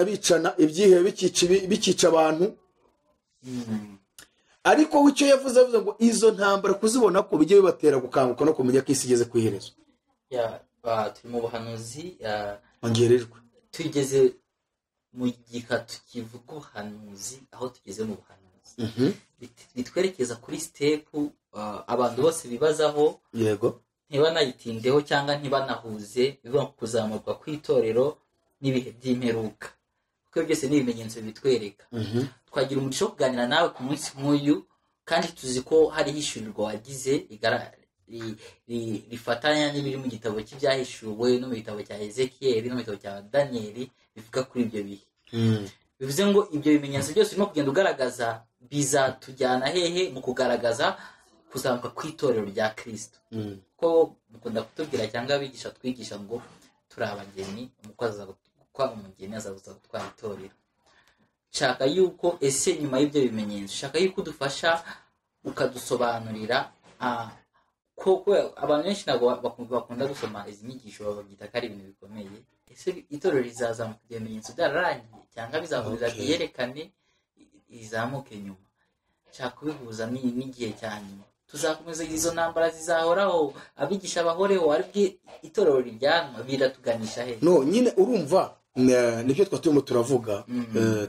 Speaker 1: bicana ibyihebe bikica abantu. Ariko w'icyo yavuze ngo izo ntambara kuzibona ko bijye bibatera gukanguka no kumenya ko isi igeze ku iherezo.
Speaker 2: Turi mu buhanuzi,
Speaker 1: ongerejwe
Speaker 2: tugeze mu gika tukivuga ubuhanuzi, aho tugeze mu buhanuzi bitwerekeza kuri step abantu bose bibazaho.
Speaker 1: Yego.
Speaker 2: Ntibanayitindeho cyangwa ntibanahuze, bivuga kuzamurwa kw'itorero n'ibihe by'imperuka, kuko byose ni ibimenyetso bitwereka. Twagira umugisha wo kuganira nawe ku munsi nk'uyu, kandi tuzi ko hari hishurirwa wagize rifatanya n'ibiri mu gitabo cy'ibyahishuwe no mu gitabo cya Ezekiyeli no mu gitabo cya Daniyeli bivuga kuri ibyo bihe. Bivuze ngo ibyo bimenyetso byose urimo kugenda ugaragaza bizatujyana hehe mu kugaragaza kuzamuka kw'itorero rya Kristo. Ko mukunda kutubwira cyangwa abigisha twigisha ngo turi abageni, umukozi aza umugeni azaza gutwara itorero. Shaka yuko ese nyuma y'ibyo bimenyetso, shaka yuko udufasha ukadusobanurira koko abantu benshi ntabwo bakunda gusoma izi nyigisho, babyita ko ari ibintu bikomeye. Ese itorero rizazamuka ibyo bimenyetso byararangiye cyangwa bizakomeza byerekane izamuke nyuma? Shaka kubihuza n'igihe cya nyuma. Tuzakomeza izo ntambara zizahoraho, abigisha bahoreho, aribyo itorero rijyanwa biratuganisha he? No,
Speaker 1: nyine urumva nibyo turimo turavuga,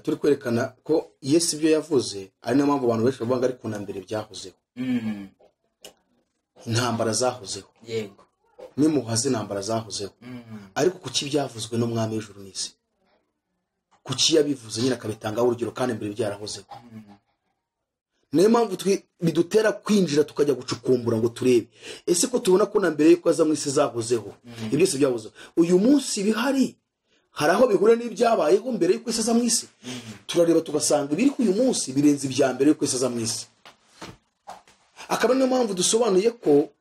Speaker 1: turi kwerekana ko Yesu ibyo yavuze ari nayo mpamvu abantu benshi bavuga ari kunambere byahozeho. Intambara zahozeho.
Speaker 2: Yego.
Speaker 1: Nimuhaze intambara zahozeho. Ariko kuki byavuzwe n'umwami w'ijuru n'isi? Kuki yabivuze nyine akabitangaho urugero kandi mbere byarahozeho? Niyo mpamvu bidutera kwinjira tukajya gucukumbura ngo turebe ese ko tubona ko na mbere yuko aza mu isi zahozeho ibyo byose byahozeho, uyu munsi bihari hari aho bihura n'ibyabayeho mbere yuko isi aza mu isi. Turareba tugasanga ibiri ku uyu munsi birenze ibya mbere yuko isi aza mu isi. Akaba niyo mpamvu dusobanuye ko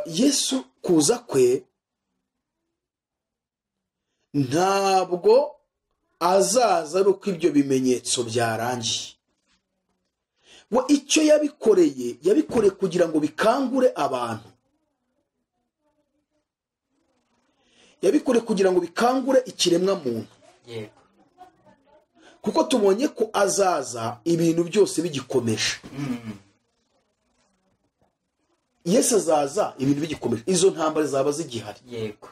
Speaker 1: Yesu kuza kwe ntabwo azaza ari uko ibyo bimenyetso byarangiye. We icyo yabikoreye kugira ngo bikangure abantu, yabikoreye kugira ngo bikangure ikiremwa muntu.
Speaker 2: Yego.
Speaker 1: Kuko tubonye ko azaza ibintu byose bigikomeje. Yesu azaza ibintu bigikomeje, izo ntambara zaba zigihari.
Speaker 2: Yego.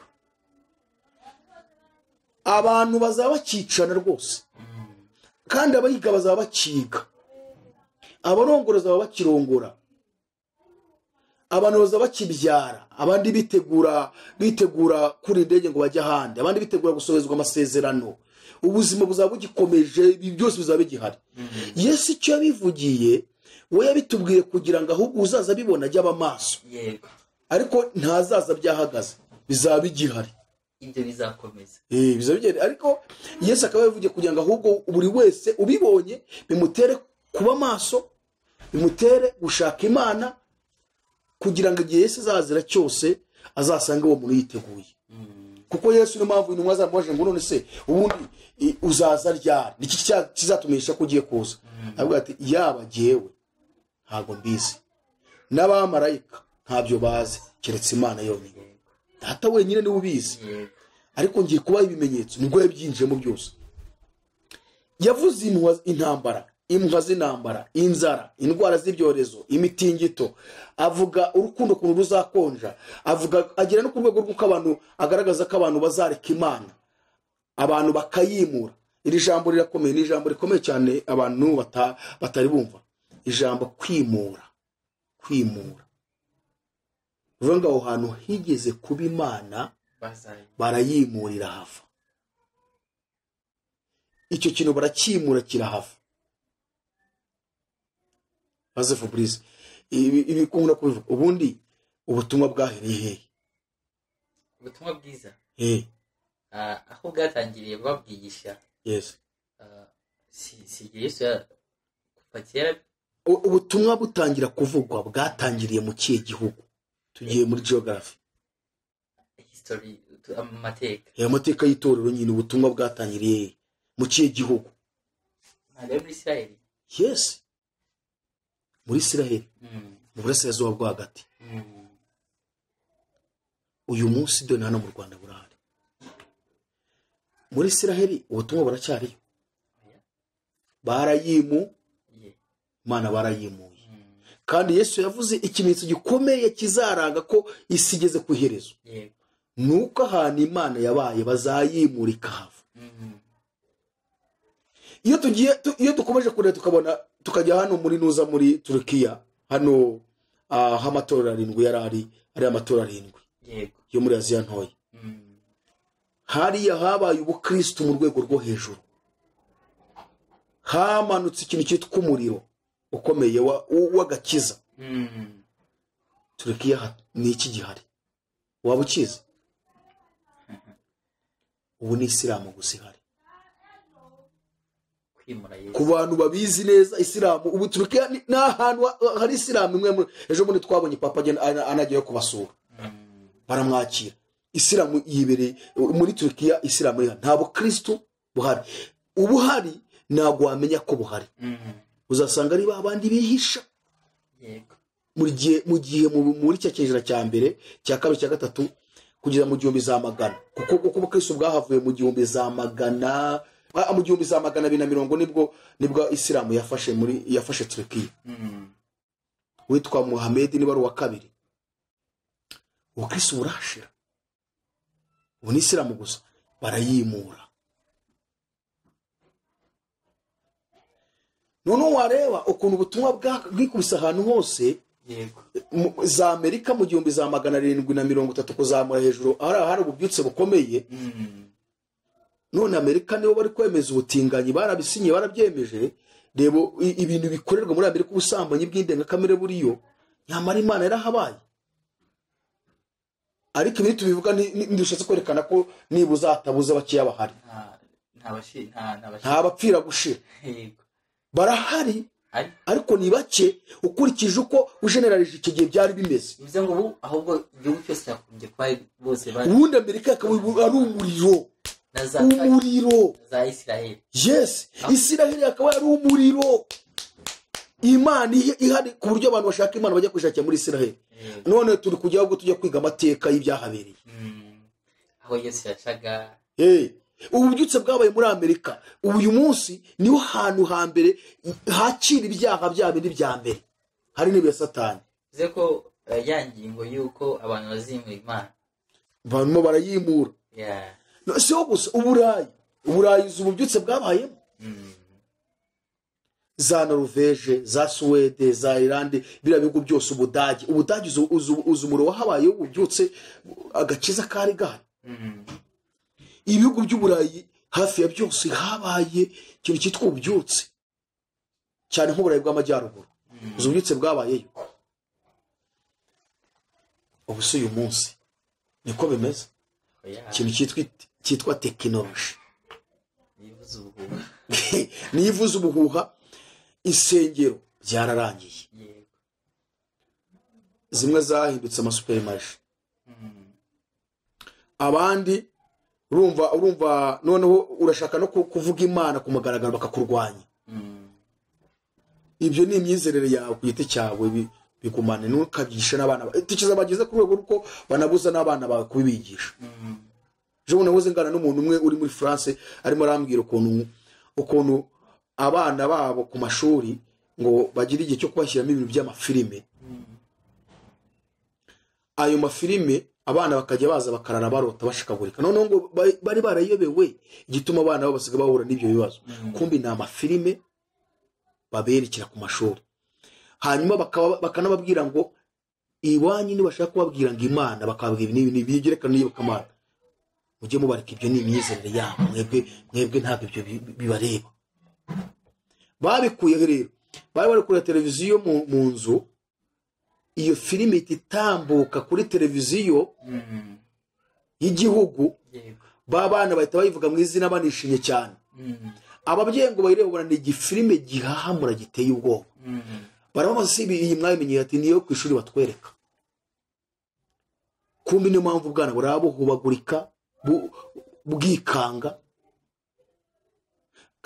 Speaker 1: Abantu bazaba bakicana rwose, kandi abayiga bazaba bakiga. abarongoroza baba bakirongora, abantu baza bakibyara, abandi bitegura kuri indege ngo bajye ahandi, abandi bitegura gusohezwa amasezerano, ubuzima buzaba bugikomeje, ibi byose bizaba bigihari. Yesu icyo yabivugiye we yabitubwiye kugira ngo ahubwo uzaza bibona ajya aba maso, ariko ntazaza byahagaze, bizaba bigihari,
Speaker 2: ibyo bizakomeza
Speaker 1: bizaba bigihari. Ariko Yesu akaba yavugiye kugira ngo ahubwo buri wese ubibonye bimutere kuba maso, bimutere gushaka Imana, kugira ngo igihe Yesu azazira cyose azasange uwo muntu yiteguye. Kuko Yesu niyo mpamvu intumwa zamubaje ngo none se ubundi uzaza ryari, niki kizatumenyesha ko ugiye kuza? Avuga ati yaba jyewe ntabwo mbizi, n'abamarayika ntabyo bazi keretse Imana yonyine, Data wenyine niwe ubizi. Ariko ngiye kubaha ibimenyetso nibwo yabyinjiyemo byose. Yavuze intambara, impuha z'intambara, inzara, indwara z'ibyorezo, imitingito, avuga urukundo kuntu ruzakonja, agera no ku rwego rw'uko abantu agaragaza ko abantu bazareka Imana, abantu bakayimura. Iri jambo rirakomeye, ni ijambo rikomeye cyane abantu batari bumva. Ijambo kwimura, uvuga ngo aho hantu higeze kuba Imana barayimurira hava, icyo kintu barakimura kirahava. Maze Fabrice ibi kumuna kubivuga, ubundi ubutumwa bwahereye hehe?
Speaker 2: Ubutumwa bwiza aho bwatangiriye babwigisha.
Speaker 1: Yes.
Speaker 2: Si Yesu kuva kera
Speaker 1: ubutumwa butangira kuvugwa bwatangiriye mu kihe gihugu? Tugiye muri geography,
Speaker 2: history, amateka.
Speaker 1: Amateka y'itorero nyine, ubutumwa bwatangiriye mu kihe gihugu?
Speaker 2: Muri Israeli.
Speaker 1: Yes, muri Israeli, mu burasirazuba bwo hagati. Uyu munsi dore hano mu Rwanda burahari. Muri Israeli ubutumwa buracyariyo, Imana barayimuye. Kandi Yesu yavuze ikimenyetso gikomeye kizaranga ko isi igeze ku iherezo, nuko ahantu Imana yabaye bazayimurika hava. Iyo dukomeje kureba tukabona tukajya hano muri nuza muri Turukiya, hano h'amatorero 7 yarari amatorero 7 yo muri Aziya ntoya, hariya habaye ubukristo mu rwego rwo hejuru, hamanutse ikintu cyitwa umuriro ukomeye w'agakiza. Turukiya ni iki gihari? Waba ukizi? Ubu ni Isilamu gusa ihari. Ku bantu babizi neza Isilamu, ubu Turukiya ni ahantu hari Isilamu imwe. Ejo bundi twabonye papa anagiye kubasura, baramwakira. Isilamu yibereye muri Turukiya, Isilamu ihari, ntabwo Kristo buhari. Ubuhari ntabwo wamenya ko buhari, uzasanga ari babandi bihisha. Mu gihe muri cya cyejera cya mbere, cya kabiri, cya gatatu, kugeza mu 1000 kuko Kristo bwahavuye mu 1000, mu 1250 nibwo Isilamu yafashe Turukiya. Witwa Muhammad niba ari uwa kabiri. Uwo Kristo burashira, ubu ni Isilamu gusa barayimura. None wareba ukuntu ubutumwa bwikubise ahantu hose. Za Amerika mu 1730 kuzamura hejuru hari ububyutse bukomeye. None Amerika nibo bari kwemeza ubutinganyi, barabisinye, barabyemeje. Rebo ibintu bikorerwa muri Amerika, ubusambanyi bw'indengakamere buriyo, nyamara Imana yarahabaye. Ariko ibi tubivuga ndushatse kwerekana ko nibuza atabuze bakiya bahari, nta bapfira gushira. Barahari, ariko ni bake ukurikije uko ugeneralije icyo gihe byari bimeze.
Speaker 2: Bivuze ngo ubu ahubwo igihugu cyose cyakunze kwa bose bari.
Speaker 1: Ubundi Amerika yakaba ari umuriro
Speaker 2: za Israel.
Speaker 1: Yes, Israel yakaba ari umuriro. Imana ihari ku buryo abantu bashaka Imana bajya kwishakira muri Israel. None turi kujya ahubwo tujya kwiga amateka y'ibyahabereye.
Speaker 2: Aho Yesu yacaga.
Speaker 1: Ububyutse bwabaye muri Amerika. Uyu munsi niho hantu hambere hakira ibyaha byabindi bya mbere, hari n'ibya Satani.
Speaker 2: Bize ko yangingo yuko abantu bazimura Imana,
Speaker 1: abantu barayimura. No so gusa Uburayi ububyutse bwabayemo. za Norvege, za Suwede, za Irlande, biriya bihugu byose, Ubudage uzi umuriro wahabayeho ubyutse agakiza kari gahari. Ibihugu by'Uburayi hafi ya byose habaye ikintu cyitwa ububyutse, cyane nk'Uburayi bw'amajyaruguru, uzi ububyutse bwabayeyo. Ubu se uyu munsi niko bimeze, ikintu cyitwa tekinoloji nivuze ubuhuha, insengero byararangiye, zimwe zahindutse amasuperimaje, abandi urumva noneho urashaka no kuvuga Imana ku mugaragaro bakakurwanya. Ibyo ni imyizerere yawe ku giti cyawe, bigumane n'ukabigisha n'abana tikiza bageze ku rwego ruko banabuza n'abana bawe kubibigisha. Je nabuze ngana n'umuntu umwe uri muri France arimo arambwira ukuntu abana babo ku mashuri ngo bagira igihe cyo kubashyiramo ibintu by'amafilime. Ayo mafilime abana bakajya baza bakarara barota bashikagurika, noneho ngo bari barayobewe igituma abana babo basiga bahura n'ibyo bibazo. Kumbi na amafilime baberekera ku mashuri, hanyuma bakanababwira ngo iwanyu ni bashaka kubabwira ngo Imana, bakababwira ibintu bigerekana niyo Imana, mujye mubarika, ibyo ni imyizerere yabo, mwebwe ntabwo ibyo bibareba. Babikuye rero, bari kuri televiziyo mu nzu, iyo filime itambuka kuri televiziyo y'igihugu, babana bahita bayivuga mu izina banishimye cyane. Ababyeyi ngo bayirebe ubona ni igifilime gihahamura giteye ubwoba. Barabaza si iyi mwabimenye ati niyo ku ishuri batwereka. Kumbi niyo mpamvu ubwana burabuhubagurika bwikanga,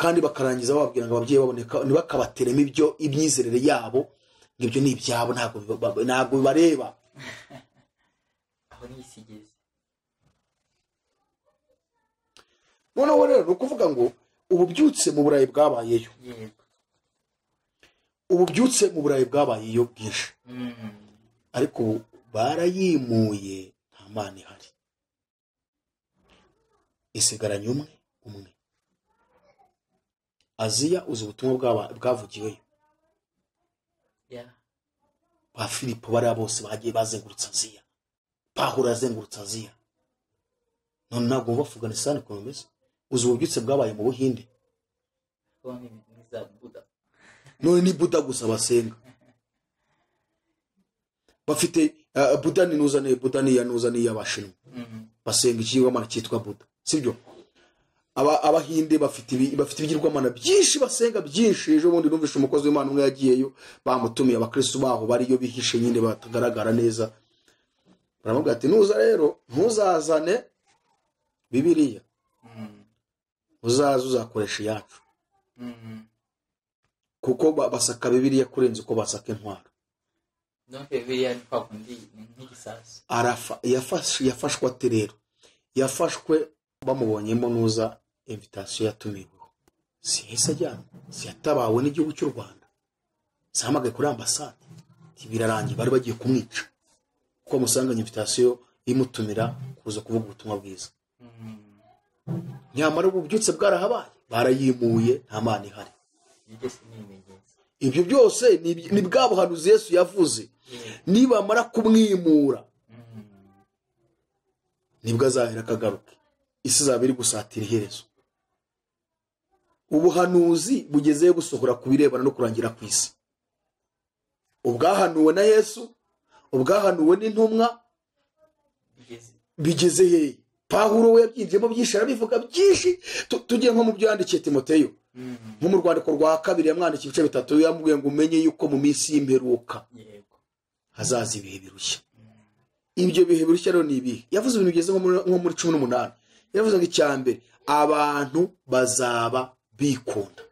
Speaker 1: kandi bakarangiza bababwira ngo ababyeyi baboneka ntibakabateremo ibyo imyizerere yabo, ngo ibyo ni ibyabo, ntabwo bibareba.
Speaker 2: aho ni isigeze.
Speaker 1: Noneho rero ukuvuga ngo ububyutse mu Burayi bwabayeyo, ububyutse mu Burayi bwabayeyo bwinshi, ariko barayimuye, nta Mana ihari, isigaranye umwe. Aziya uzi ubutumwa bwavugiweyo, ba Filipo bariya bose bagiye bazengurutse Aziya, Pawulo yazengurutse Aziya, none ntabwo mu Afghanistan ko bimeze. Uzi ububyutse bwabaye mu Buhinde, none ni Buda gusa basenga, bafite Buda ni nuzane y'Abashinwa, basenga ikigirwamana cyitwa Buda, sibyo? Abahinde bafite ibigirwamana byinshi basenga byinshi. Ejo bundi numvishe umukozi w'Imana umwe yagiyeyo, bamutumiye abakristo baho bariyo bihishe nyine batagaragara neza, baramubwira ati nuza rero ntuzazane Bibiliya, uzakoresha iyacu, kuko basaka Bibiliya kurenza uko basaka intwaro. Yafashwe ate rero? Yafashwe bamubonyemo nuza invitation yatumiweho, si hese ajyana, si yatabawe n'igihugu cy'u Rwanda, sahamagaye kuri ambasade, birarangiye bari bagiye kumwica, kuko musanganye invitation imutumira kuza kuvuga ubutumwa bwiza. Nyamara ububyutse bwarahabaye, barayimuye, nta Mana ihari. Ibyo byose ni bwa buhanuzi Yesu yavuze, nibamara kumwimura nibwo azahera akagaruke, isi izaba iri gusatira iherezo. Ubuhanuzi bugezeyo busohora ku birebana no kurangira ku isi, ubwahanuwe na Yesu, ubwahanuwe n'intumwa, bigeze hehe? Pawulo we yabyinjiyemo byinshi, arabivuga byinshi. Tugiye nko mu byo yandikiye Timoteyo, nko mu rwandiko rwa 2 yamwandikiye ibice 3, yamubwiye ngo umenye yuko mu minsi y'imperuka hazaza ibihe birushya. Ibyo bihe birushya rero ni ibihe? Yavuze ibintu bigeze nko muri 18. Yavuze ngo icyambere, abantu bazaba bikunda.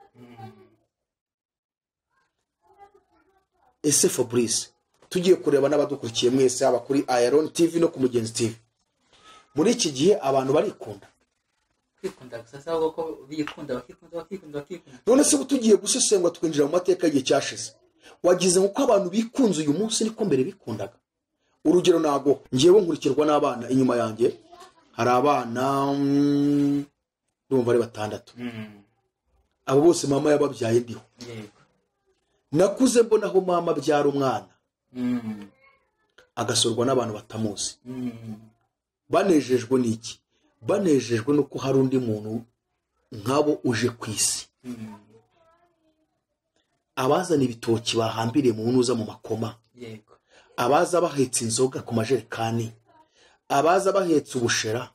Speaker 1: Ese Fabrice, tugiye kureba n'abadukurikiye mwese, haba kuri Iron TV no ku Mugenzi TV, muri iki gihe abantu barikunda?
Speaker 2: Gusa ko bikunda bakikunda.
Speaker 1: None se tugiye gusesengura twinjira mu mateka y'igihe cyashize, wagize nko abantu bikunze uyu munsi niko mbere bikundaga? Urugero nago ngiyewe nkurikirwa n'abana inyuma yanjye, hari abana ndumva ari 6. Abo bose mama yababyaye ndiho, nakuze mbona aho mama abyara umwana agasurwa n'abantu batamuzi. Banejejwe n'iki? Banejejwe nuko hari undi muntu nkabo uje ku isi. Abazana ibitoki bahambiriye mu ntuza mu makoma,
Speaker 2: yego,
Speaker 1: abaza bahetse inzoga ku majerekani, abaza bahetse ubushera,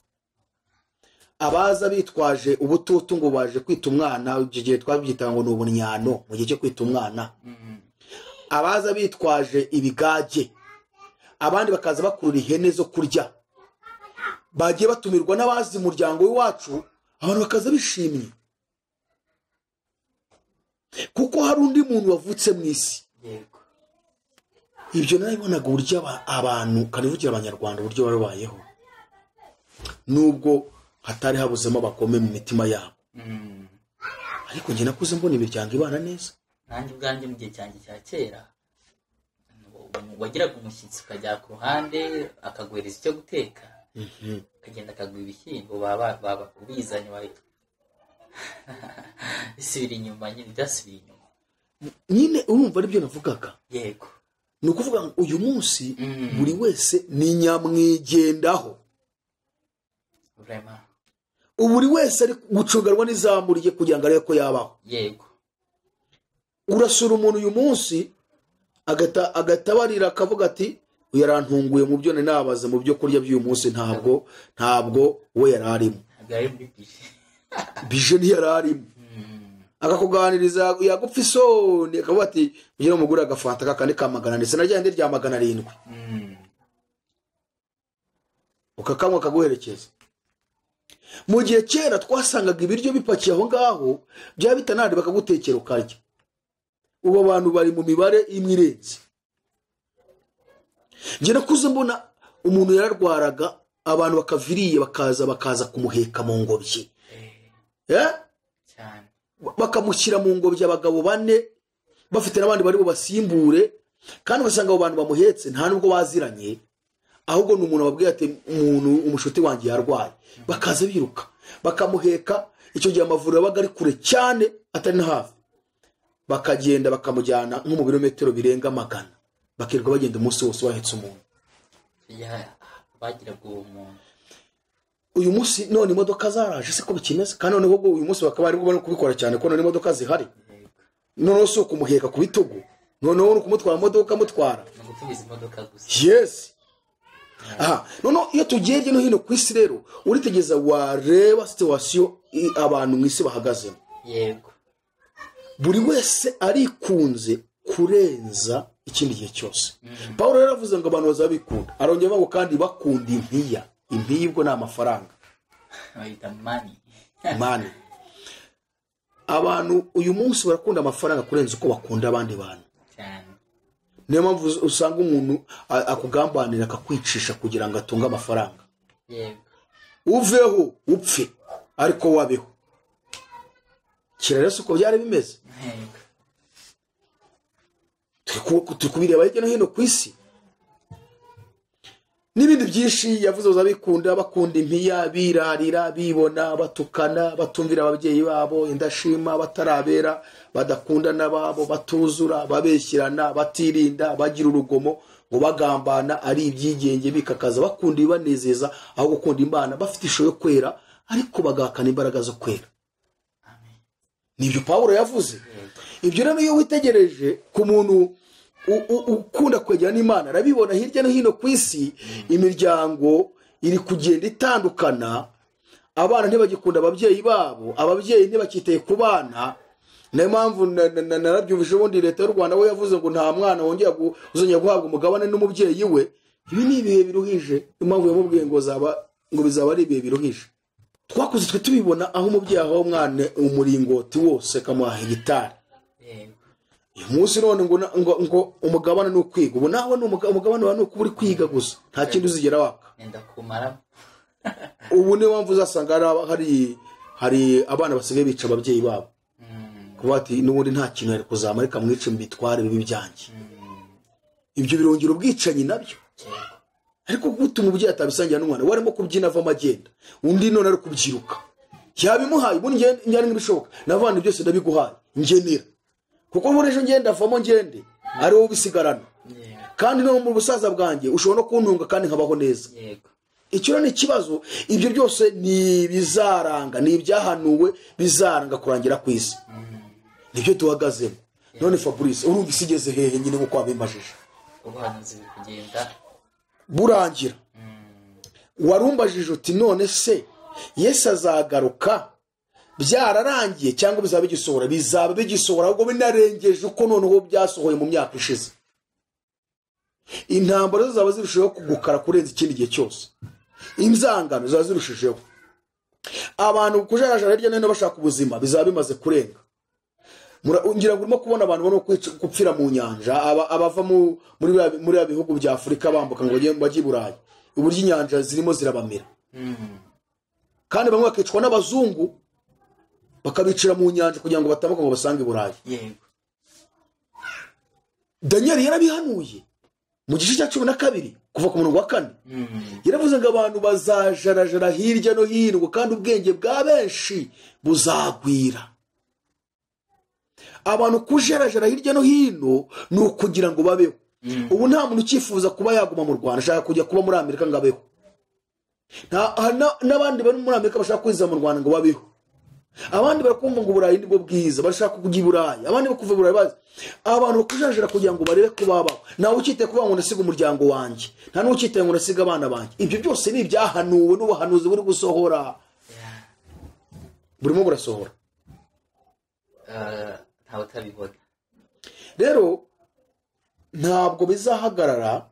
Speaker 1: abaza bitwaje ubututu ngo baje kwita umwana, igihe twabyita ngo ni ubunyano mu gihe cyo kwita umwana, abaza bitwaje ibigage, abandi bakaza bakurura ihene zo kurya. Bagiye batumirwa n'abazi umuryango w'iwacu, abantu bakaza bishimye kuko hari undi muntu wavutse mu isi.
Speaker 2: yego,
Speaker 1: Ibyo nabibonaga uburyo abantu kanivugira abanyarwanda uburyo babayeho, nubwo hatari habuzemo abakome mu mitima yabo. Ariko njye nakuze mbona imiryango ibana neza.
Speaker 2: nanjye ubwanjye mu gihe cyanjye cya kera wagiraga umushyitsi ukajya ku ruhande akaguhereza icyo guteka, akagenda akaguha ibishyimbo baba ubizanye wahita isubira inyuma, nyine byasubiye inyuma.
Speaker 1: Nyine urumva aribyo navugaga.
Speaker 2: Yego,
Speaker 1: Ni ukuvuga ngo uyu munsi buri wese ni nyamwigendaho.
Speaker 2: vraiment,
Speaker 1: Buri wese ari gucunganwa n'izamuriye kugira ngo arebe ko yabaho.
Speaker 2: yego,
Speaker 1: Urasura umuntu uyu munsi agatabarira akavuga ati yarantunguye mu byo nabaze mu byo kurya by'uyu munsi, ntabwo we yararimo.
Speaker 2: ntabwo ari muri
Speaker 1: Bije ntiyararimo. Akakuganiriza yagupfa isoni akavuga ati ugira umugura agafanta kakandi ka 100 ndetse najyande rya 700, ukakamwa akaguherekeza. Mu gihe kera twasangaga ibiryo bipakiye aho ngaho bya bitanandi bakagutekera ukarya. Ubu abantu bari mu mibare imwe irenze. Nje nakuze mbona umuntu yararwaraga abantu bakaviriye bakaza kumuheka mu ngobyi.
Speaker 2: cyane,
Speaker 1: Bakamushyira mu ngobyi abagabo 4 bafite n'abandi bari bubasimbure, kandi basanga abo bantu bamuhetse nta nubwo baziranye, ahubwo ni umuntu babwiye ati umushuti wanjye yarwaye. Bakaza biruka bakamuheka. Icyo gihe amavuriro yabaga ari kure cyane atari na hafi, bakagenda bakamujyana nko mu birometero birenga 100, bakirirwa bagenda umunsi wose bahetse umuntu.
Speaker 2: bagiraga uwo muntu.
Speaker 1: Uyu munsi none imodoka zaraje siko bikimeze, kandi noneho ubwo uyu munsi bakaba ari bwo kubikora cyane ko none imodoka zihari. Noneho so kumuheka ku bitugu, noneho no kumutwara imodoka mutwara,
Speaker 2: no gutumiza imodoka gusa.
Speaker 1: yes. Noneho iyo tugiye no hino ku isi rero uritegeza wareba situation abantu mu isi bahagazemo.
Speaker 2: Yego,
Speaker 1: Buri wese arikunze kurenza ikindi gihe cyose. Paulo yaravuze ngo abantu bazabikunda, arongera ngo kandi bakunda impiya. Impiya ubwo ni amafaranga,
Speaker 2: bayita
Speaker 1: money. Abantu uyu munsi barakunda amafaranga kurenza uko bakunda abandi bantu.
Speaker 2: cyane,
Speaker 1: Niyo mpamvu usanga umuntu akugambanira akakwicisha kugira ngo atunge amafaranga.
Speaker 2: yego,
Speaker 1: Uveho upfe ariko wabeho. Kirarese uko byari bimeze.
Speaker 2: yego,
Speaker 1: Turi kubireba hirya no hino ku isi. N'ibindi byinshi yavuze uzabikunda, bakunda impiya, birarira, bibona, batukana, batumvira ababyeyi babo, indashima, batarabera, badakunda nababo, batuzura, babeshyirana, batirinda, bagira urugomo, ngo bagambana ari ibyigenge bikakaza, bakunda ibanezeza aho gukunda Imana, bafite ishusho yo kwera ariko bagahakana imbaraga zo kwera. Nibyo Paulo yavuze. Ibyo rero iyo witegereje ku muntu ukunda kwegera n'Imana, arabibona hirya no hino ku isi imiryango iri kugenda itandukana, abana ntibagikunda ababyeyi babo, ababyeyi ntibakiteye ku bana. Niyo mpamvu narabyumvise ubundi leta y'u Rwanda we yavuze ngo nta mwana wongera uzongera guhabwa umugabane n'umubyeyi we. Ibi ni ibihe biruhije. Impamvu yamubwiye ngo bizaba ari ibihe biruhije. Twakuze twe tubibona aho umubyeyi aho umwana umuringoti wose kamuha hegitari. Uyu munsi none ngo umugabane ni ukwiga. Ubu nawe ni umugabane wawe ni uko uri kwiga gusa, nta kindi uzigera waka.
Speaker 2: nenda kumara.
Speaker 1: Ubu niyo mpamvu uzasanga hari abana basigaye bica ababyeyi babo. Kuba ati n'ubundi nta kintu yari kuzamara reka mwice mbitware bibi byanjye. Ibyo birongera ubwicanyi nabyo. Ariko gutuma umubyeyi atabisangira n'umwana warimo kubyina ava amagenda, undi none ari kubyiruka, yabimuhaye ubundi njye nk'ibishoboka n'abana byose ndabiguhaye ngenera. kuko muri ejo ngenda avamo ngende ari wowe ubisigarana kandi no mu busaza bwanjye ushobora no kuntunga kandi nkabaho neza. Icyo ni ikibazo. Ibyo byose ni bizaranga, ni ibyahanuwe bizaranga kurangira ku isi. Nibyo tuhagazemo. None Fabrice urumva isigeze hehe nyine nko kwabimbajije
Speaker 2: ubuhanuzi kugenda
Speaker 1: burangira. Warumbajije uti none se Yesu azagaruka byararangiye cyangwa bizaba bigisohora? Bizaba bigisohora ahubwo binarengeje uko noneho byasohoye mu myaka ishize. Intambara zaba zirushaho kugukara kurenza ikindi gihe cyose. Inzangano zaba zirushijeho. Abantu kujarajara hirya no hino bashaka ubuzima bizaba bimaze kurenga. Ngira ngo urimo kubona abantu bano kupfira mu nyanja, abava muri bihugu bya Afurika bambuka ngo bajye i Burayi. Uburyo inyanja zirimo zirabamira. Kandi bamwe bakicwa n'abazungu bakabicira mu nyanja kugira ngo batamuka ngo basange i Burayi. Daniel yarabihanuye mu gice cya 12 kuva ku murongo wa 4. Yaravuze ngo abantu bazajarajara hirya no hino kandi ubwenge bwa benshi buzagwira. Abantu kujarajara hirya no hino ni ukugira ngo babeho. Ubu nta muntu ukifuza kuba yaguma mu Rwanda, ashaka kujya kuba muri Amerika ngo abeho. N'abandi bari muri Amerika bashaka kwiza mu Rwanda ngo babeho. Abandi barakumva ngo Burayi nibwo bwiza, bashaka kujya i Burayi. Abandi bakuva Burayi bazi. Abantu bakujajara kugira ngo barebe ko babaho. Nawe ukite kuba ngo nasiga umuryango wanjye, nta n'ukite ngo nasiga abana banjye. Ibyo byose ni ibyahanuwe n'ubuhanuzi buri gusohora. Burimo burasohora.
Speaker 2: Ntawe utabibona.
Speaker 1: Rero ntabwo bizahagarara,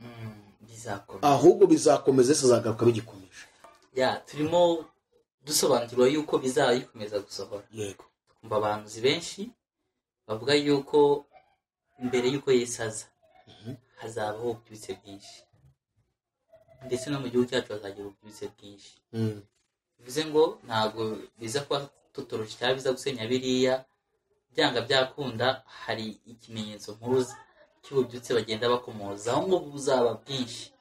Speaker 1: ahubwo bizakomeza, zizagaruka bigikomeje.
Speaker 2: Turimo dusobanukirwa yuko bizayikomeza gusohora.
Speaker 1: Yego.
Speaker 2: Kumva abantu benshi bavuga yuko mbere yuko Yesu aza hazabaho ububyutse bwinshi, ndetse no mu gihugu cyacu hazagira ububyutse bwinshi. Bivuze ngo ntabwo biza kuba tutoroshye cyangwa biza gusenya biriya. Byanga byakunda hari ikimenyetso mpuruza cy'ububyutse bagenda bakomoza aho ngo buzaba bwinshi.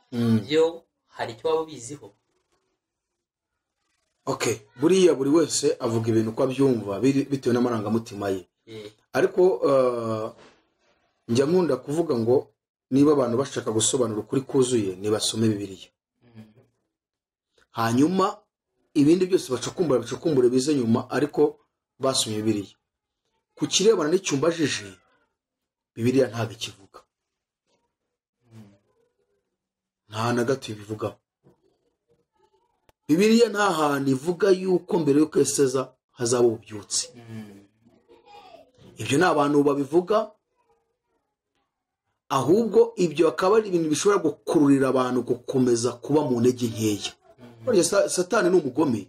Speaker 2: Byo hari icyo waba biziho.
Speaker 1: Okay, buriya buri wese avuga ibintu uko abyumva bitewe n'amarangamutima ye. Ariko njya nkunda kuvuga ngo niba abantu bashaka gusobanura ukuri kuzuye nibasome Bibiliya. Hanyuma ibindi byose bacukumbure bize nyuma, ariko basomye Bibiliya. Ku kirebana n'icyumbajije Bibiliya ntabwo ikivuga. Nta na gato bivuga. Bibiliya nta hantu ivuga yuko mbere yuko Yesu hazaba ububyutse. Ibyo ni abantu babivuga, ahubwo ibyo akaba ari ibintu bishobora gukururira abantu gukomeza kuba mu ntege nkeya. Satani ni umugome.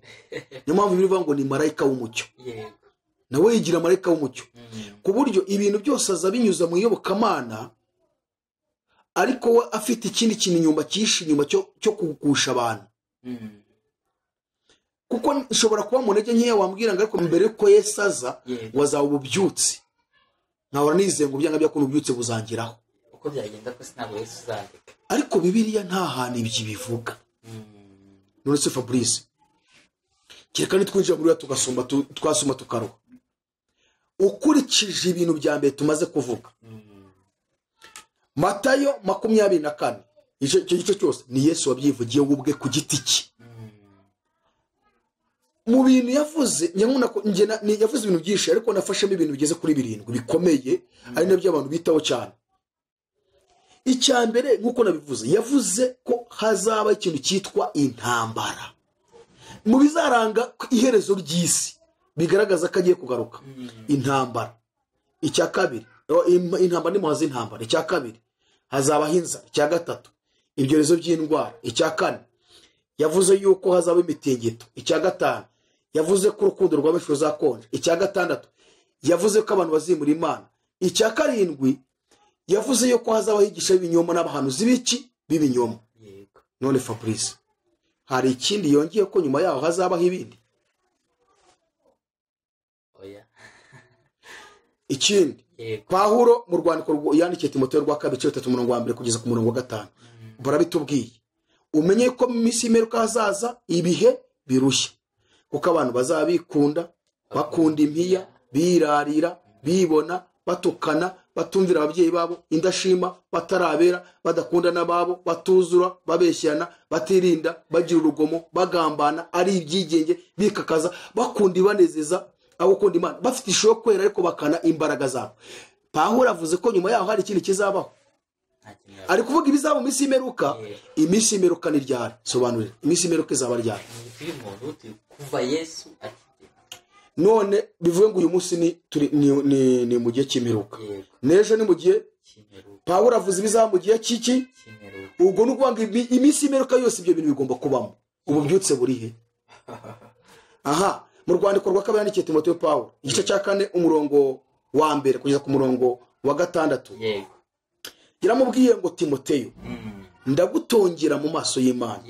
Speaker 1: Niyo mpamvu bivuga ngo ni marayika w'umucyo. Nawe yigira marayika w'umucyo. Ku buryo ibintu byose aza binyuza mu iyobokamana, ariko we afite ikindi kintu inyuma cyishi inyuma cyo kugusha abantu. Kuko nshobora kuba mu ntege nkeya wambwira ngo ariko mbere yuko Yesu aza wazaba ububyutse. Nkahora nizeye ngo byanga byakunda ububyutse buzangiraho.
Speaker 2: Uko byagenda ko sinabwo Yesu uzandika.
Speaker 1: Ariko Bibiliya nta hantu ibyo bivuga. None se Fabrice, kereka nitwinjira muri twasoma tukaruha. Ukurikije ibintu bya mbere tumaze kuvuga. Matayo 24, icyo gice cyose ni Yesu wabyivugiye ubwe ku giti cye. Mu bintu yavuze yavuze ibintu byinshi, ariko nafashemo ibintu bigeze kuri 7 bikomeye, ari nabyo abantu bitaho cyane. Icyambere nkuko nabivuze, yavuze ko hazaba ikintu cyitwa intambara. Mu bizaranga iherezo ry'isi bigaragaza ko agiye kugaruka. Intambara. Icya kabiri, intambara ni muhazi intambara. Icya kabiri, hazaba hinza. Icya gatatu, ibyorezo by'indwara. Icya kane, yavuze yuko hazaba imitingito. Icya gatanu, yavuze ko urukundo rwa benshi ruzakonja. Icya gatandatu, yavuze ko abantu bazimura Imana. Icya karindwi, yavuze yuko hazaba higisha ibinyoma n'abahanuzi biki b'ibinyoma. None Fabrice, hari ikindi yongeye ko nyuma yaho hazabaho ibindi? Ikindi, Pawulo mu rwandiko yandikiye Timoteyo rwa 2:3 kugeza ku murongo wa 5 barabitubwiye. Umenye ko mu minsi y'imperuka hazaza ibihe birushya, kuko abantu bazabikunda, bakunda impiya, birarira, bibona, batukana, batumvira ababyeyi babo, indashima, batarabera, badakunda n'ababo, batuzura, babeshyana, batirinda, bagira urugomo, bagambana, ari ibyigenge, bikakaza, bakunda ibanezeza, abo ukunda Imana, bafite ishusho yo kwera ariko bakana imbaraga zabo. Pawulo avuze ko nyuma yaho hari ikindi kizabaho. Ari kuvuga ibizaba mu minsi y'imperuka. Iminsi y'imperuka ni ryari? Sobanurira. Iminsi y'imperuka izaba ryari?
Speaker 2: Kuva Yesu akigera.
Speaker 1: None bivuye ngo uyu munsi ni mu gihe cy'imperuka. N'ejo ni mu gihe cy'imperuka. Pawulo avuze ibizaba mu gihe cy'iki? Ubwo ni ukuvuga ngo iminsi y'imperuka yose ibyo bintu bigomba kubamo. Ububyutse buri he? Aha, mu rwandiko rwa kabiri yandikiye Timoteyo Pawulo, igice cya 4 umurongo wa mbere kugeza ku murongo wa 6. Yaramubwiye ngo Timoteyo, ndagutongera mu maso y'Imana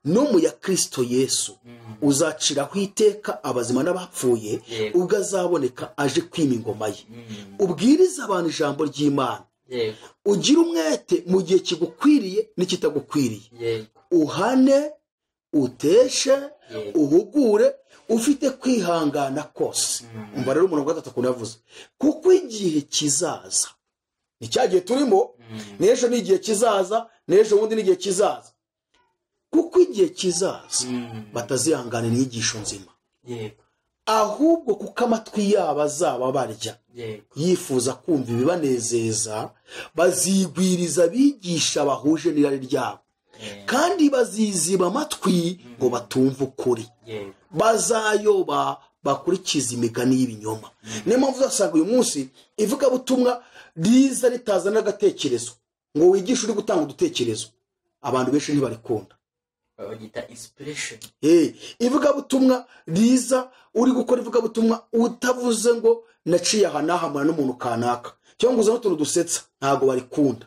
Speaker 1: no mu ya Kristo Yesu, uzaciraho iteka abazima n'abapfuye, ubwo azaboneka aje kwima ingoma ye. Ubwiriza abantu ijambo ry'Imana, ugira umwete mu gihe kigukwiriye n'ikitagukwiriye, uhane, uteshe, uhugure, ufite kwihangana kose. Umva rero umurongo wa 3 kunavuze, kuko igihe kizaza, ni cyagiye turimo, n'ejo ni igihe kizaza, n'ejo wundi ni igihe kizaza, kuko igihe kizaza batazihangana inyigisho nzima, ahubwo kuko amatwi yabo azaba barya yifuza kumva ibibanezeza, bazigwiriza bigisha bahuje n'irari ryabo, kandi baziziba amatwi ngo batumva ukuri, bazayoba bakurikiza imigani y'ibinyoma. Niyo mpamvu uzasanga uyu munsi ivugabutumwa riza ritazana agatekerezo ngo wigishe uri gutanga udutekerezo, abantu benshi ntibarikunda.
Speaker 2: Bagita inspiration.
Speaker 1: Ivugabutumwa riza uri gukora ivugabutumwa utavuze ngo naciye aha nahamana n'umuntu kanaka, cyangwa uzana utuntu dusetsa, ntago barikunda.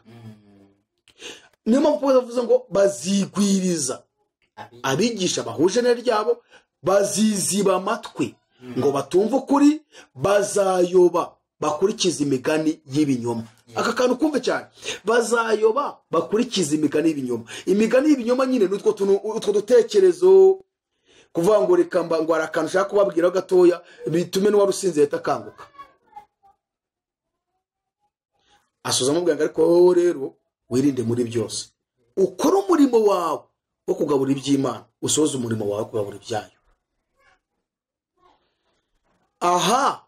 Speaker 1: Niyo mpamvu bavuze ngo bazigwiriza abigisha bahuje n'irari ryabo, baziziba amatwi ngo batumva ukuri, bazayoba bakurikiza imigani y'ibinyoma. Aka kantu kumve cyane, bazayoba bakurikiza imigani y'ibinyoma. Imigani y'ibinyoma nyine n'utwo dutekerezo, kuvuga ngo reka ngo arakantu ushaka kubabwiraho gatoya bitume n'uwari usinze leta akanguka. Asoza amubwira ariko wowe rero wirinde muri byose, ukora umurimo wawe wo kugaburira iby'Imana, usoza umurimo wawe wo kugaburira ibyayo. Aha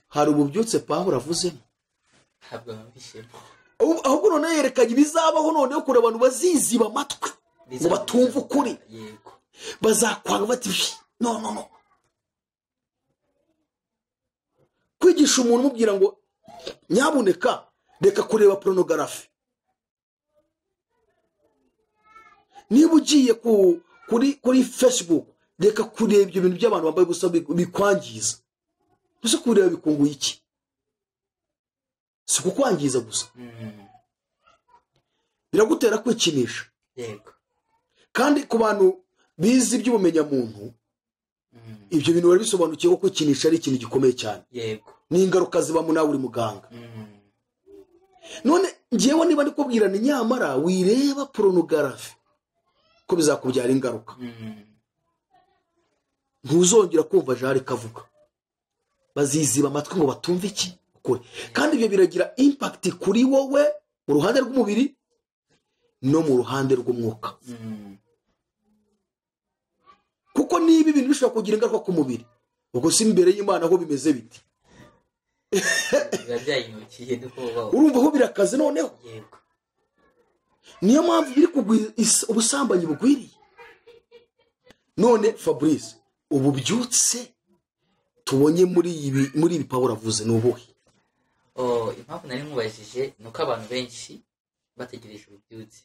Speaker 1: hari ububyutse Pawulo avuzemo, ahubwo none yerekanye ibizabaho noneho kure abantu baziziba amatwi ngo batumva ukuri, bazakwanga bati no. Kwigisha umuntu umubwira ngo nyabuneka reka kureba pornography, niba ugiye kuri Facebook reka kureba ibyo bintu by'abantu bambaye gusa bikwangiza. Ese kureba bikunguye iki? Si kukwangiza gusa, biragutera kwikinisha. Kandi ku bantu bizi iby'ubumenyamuntu, ibyo bintu bari bisobanukiye ko kwikinisha ari ikintu gikomeye cyane, n'ingaruka zibamo nawe uri muganga. None ngewe niba ndikubwira ni nyamara wireba pornography ko bizakubyara ingaruka, ntuzongera kumva jari kavuga, baziziba amatwi ngo batumve iki ukuri. Kandi ibyo biragira impact kuri wowe mu ruhande rw'umubiri no mu ruhande rw'umwuka. Kuko niba ibintu bishobora kugira ingaruka ku mubiri, ubwo si imbere y'Imana aho bimeze biti? Urumva aho birakaze noneho. Niyo mpamvu biri kugwira ubusambanyi bugwiriye. None Fabrice, ububyutse tubonye muri ibi Pawulo avuze n'ubuhe?
Speaker 2: Impamvu nari mubajije nuko abantu benshi bategereje ububyutse,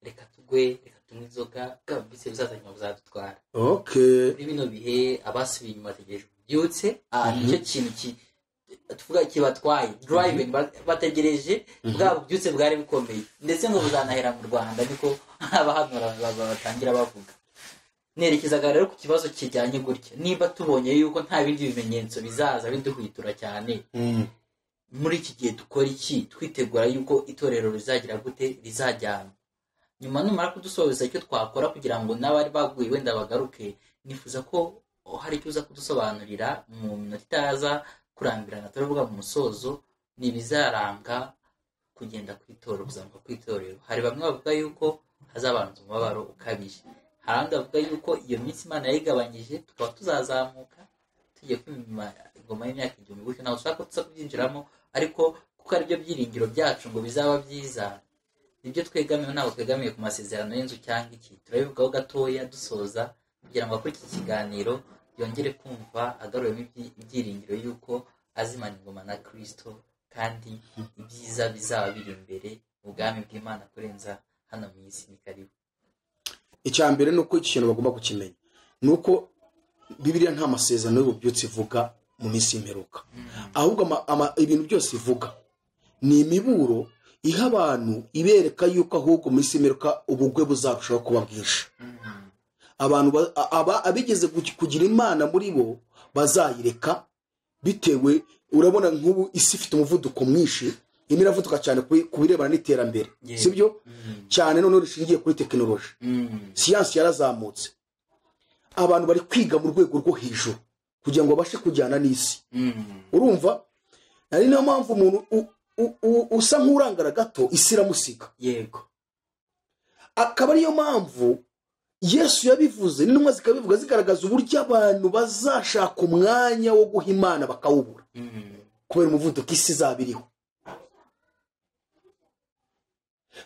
Speaker 2: reka tugwe, reka tunywe inzoga, bwabise bizazanywa buzadutwara. Muri bino bihe abasubiye inyuma bategereje ububyutse, nicyo kintu tuvuga kibatwaye, driving, bategereje bwa bubyutse bwari bikomeye, ndetse ngo buzanahera mu Rwanda, niko abahanura batangira bavuga. Nerekezaga rero ku kibazo kijyanye gutya, niba tubonye yuko nta bindi bimenyetso bizaza biduhwitura cyane, muri iki gihe dukora iki twitegura yuko itorero rizagira gute, rizajyana nyuma numara kudusohoza icyo twakora kugira ngo n'abari baguye wenda bagaruke. Nifuza ko hari icyo uza kudusobanurira mu minota itaza kurambirana turavuga mu musozo ni ibizaranga kugenda kwitora kuzamuka kwitorero. Hari bamwe bavuga yuko hazabanza umubabaro ukabije, hari abandi bavuga yuko iyo minsi Imana yayigabanyije tukaba tuzazamuka tugiye kwima ingoma y'imyaka 1000 gutyo. Nawe ushaka ko tuza kubyinjiramo, ariko kuko ari byo byiringiro byacu ngo bizaba byiza, nibyo twegamiye. Ntabwo twegamiye ku masezerano y'inzu cyangwa iki. Turabivugaho gatoya dusoza kugira ngo kuri iki kiganiro yongere kumva agaruremo ibyiringiro yuko azimana ingoma na Kristo, kandi ibyiza bizaba biri imbere mu bwami bw'Imana kurenza hano mu isi. Ni karibu.
Speaker 1: Icya mbere nuko ikintu bagomba kukimenya nuko Bibiliya nta masezerano y'ububyutse ivuga mu minsi y'imperuka, ahubwo ibintu byose ivuga ni imiburo iha abantu ibereka yuko ahubwo mu minsi y'imperuka ubugwe buzarushaho kuba bwinshi. Abantu abigeze kugira Imana muri bo bazayireka, bitewe urabona nk'ubu isi ifite umuvuduko mwinshi, imiravuduka cyane ku birebana n'iterambere, sibyo cyane none rishingiye kuri tekinoloji. Siyansi yarazamutse, abantu bari kwiga mu rwego rwo hejuru kugira ngo babashe kujyana n'isi. Urumva, ari niyo mpamvu umuntu usa nk'urangara gato isi iramusiga.
Speaker 2: Yego,
Speaker 1: akaba ariyo mpamvu Yesu yabivuze n'intumwa zikabivuga zigaragaza uburyo abantu bazashaka umwanya wo guha Imana bakawubura kubera umuvuduko isi izabiriho.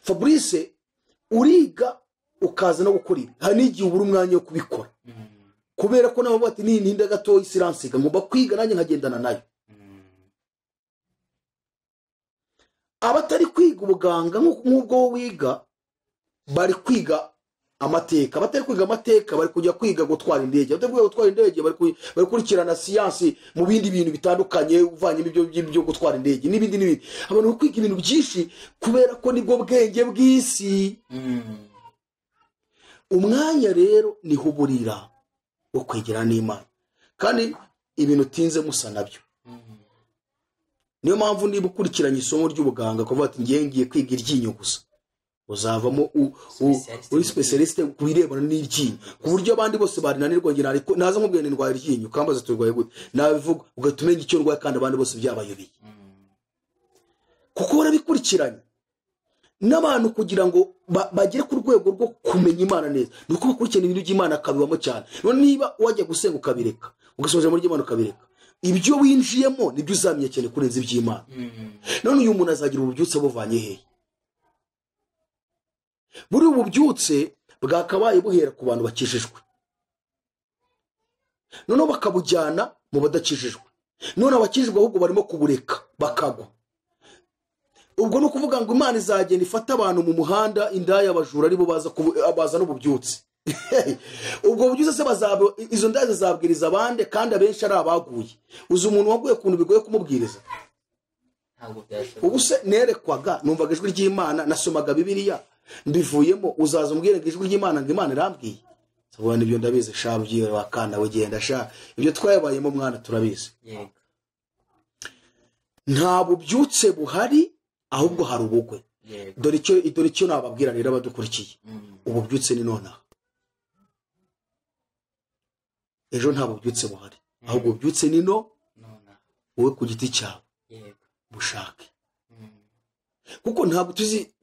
Speaker 1: Fabrice, uriga ukaza no gukora ibi, hari n'igihe ubura umwanya wo kubikora kubera ko nabo bati nintinda gato isi iransiga, ngomba kwiga nanjye nkagendana nayo. Abatari kwiga ubuganga nk'ubwo wiga bari kwiga amateka, batari kwiga amateka bari kujya kwiga gutwara indege, batari kwiga gutwara indege bari kurikirana siyansi mu bindi bintu bitandukanye uvanyemo ibyo gutwara indege n'ibindi. Abantu kwiga ibintu byinshi kubera ko nibwo bwenge bw'isi. Umwanya rero niho uburira wo kwegera n'Imana, kandi ibintu utinze musa nabyo. Niyo mpamvu niba ukurikiranye isomo ry'ubuganga kuvuga ati ngiye kwiga iryinyo gusa, uzavamo uri specialiste ku birebana n'iryinyo, ku buryo abandi bose barinanirwa ngira ariko naza nkubwiye ndwaye iryinyo kambaza turwaye gute, nabivuga ugatumenya icyo ndwaye kandi abandi bose byabayobeye, kuko barabikurikiranye. N'abantu kugira ngo bagere ku rwego rwo kumenya Imana neza nuko bakurikirana ibintu by'Imana akabibamo cyane. None niba wajya gusenga ukabireka ugasoje muri Imana ukabireka, ibyo winjiyemo nibyo uzamenye cyane kurenza iby'Imana. None uyu muntu azagira ububyutse buvanye hehe? Buri ububyutse bwakabaye buhera ku bantu bakijijwe, none bakabujyana mu badakijijwe. None abakijijwe ahubwo barimo kubureka bakagwa. Ubwo no kuvuga ngo Imana izagenda ifata abantu mu muhanda, indaya abajura aribo baza n'ububyutse. Ubwo bubyutse se izo ndaya zizabwiriza abandi kandi abenshi ari abaguye. Uzi umuntu waguye kuntu bigoye kumubwiriza? Ubu se nerekwaga numvaga ijwi ry'Imana, nasomaga Bibiliya mbivuyemo, uzaza umbwire ngo ijwi ry'Imana ngo Imana irambwiye? Sabona ibyo ndabizi shabye wakana wegenda sha, ibyo twayabayemo mwana turabizi.
Speaker 2: Yego,
Speaker 1: nta bubyutse buhari ahubwo hari ubugwe. Dore icyo nababwira rero abadukurikiye, ububyutse ni nonaha. Ejo nta bubyutse buhari, ahubwo ububyutse ni wowe ku giti cyawe bushake. Kuko ntabwo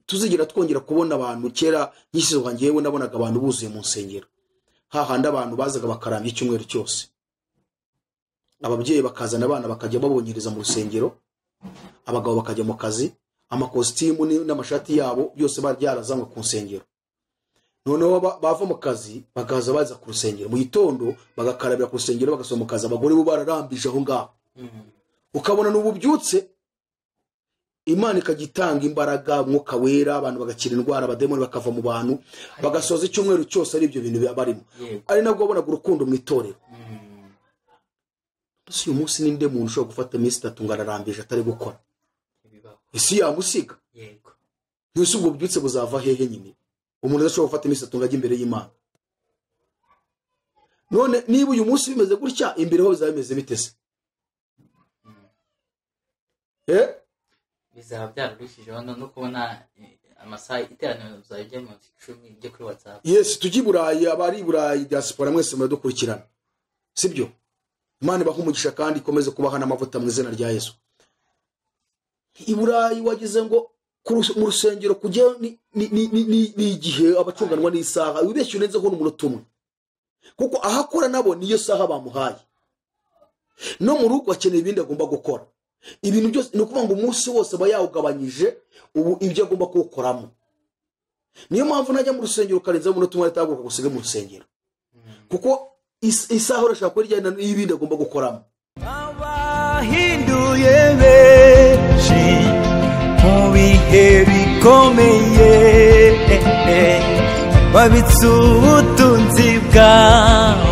Speaker 1: tuzigira twongera kubona abantu. Kera nkisizwa ngewe nabonaga abantu buzuye mu nsengero, hahandi abantu bazaga bakarambya icyumweru cyose, ababyeyi bakazana abana bakajya babonyereza mu rusengero, abagabo bakajya mu kazi, amakositimu n'amashati yabo byose baryazanywe ku nsengero. Noneho bava mu kazi bakaza baza ku rusengero mu gitondo, bagakarabira ku rusengero bagasoma mu kazi, abagore bo bararambije aho ngaho. Ukabona n'ububyutse, Imana ikagitanga imbaraga, umwuka wera, abantu bagakira indwara, abademoni bakava mu bantu, bagasoza icyumweru cyose ari ibyo bintu barimo. Ari nabwo wabonaga urukundo mu itorero. Uyu munsi ninde muntu ushobora gufata iminsi 3 ngo ararambije atari gukora? Isi yamusiga.
Speaker 2: yego.
Speaker 1: Yose ubwo bubyutse buzava hehe nyine? Umuntu adashobora gufata iminsi 3 ngo ajye imbere y'Imana. None niba uyu munsi bimeze gutya, imbere ho bizaba bimeze bitese?
Speaker 2: Bizaba byararushijeho no kubona amasaha iteraniro uzajya mu 10 ryo kuri WhatsApp.
Speaker 1: Yes, tujye Burayi, abari Burayi diaspora mwese muradukurikirana, sibyo? Imana ibaha umugisha kandi ikomeze kubaha n'amavuta mu izina rya Yesu. I Burayi wagize ngo mu rusengero kujya ni igihe abacunganwa n'isaha, wibeshye unenzeho n'umunota umwe, kuko ahakora nabo niyo saha bamuhaye. No mu rugo akeneye ibindi agomba gukora. Ibintu byose ni ukuvuga ngo umunsi wose aba yawugabanyije ubu ibyo agomba kuwukoramo. Niyo mpamvu najya mu rusengero karenza umunota umwe ataguruka gusiga mu rusengero, kuko isaha urashaka ko rijyana n'ibindi agomba gukoramo.
Speaker 3: Abahinduye benshi mu bihe bikomeye, babitse ubutunzi bwawe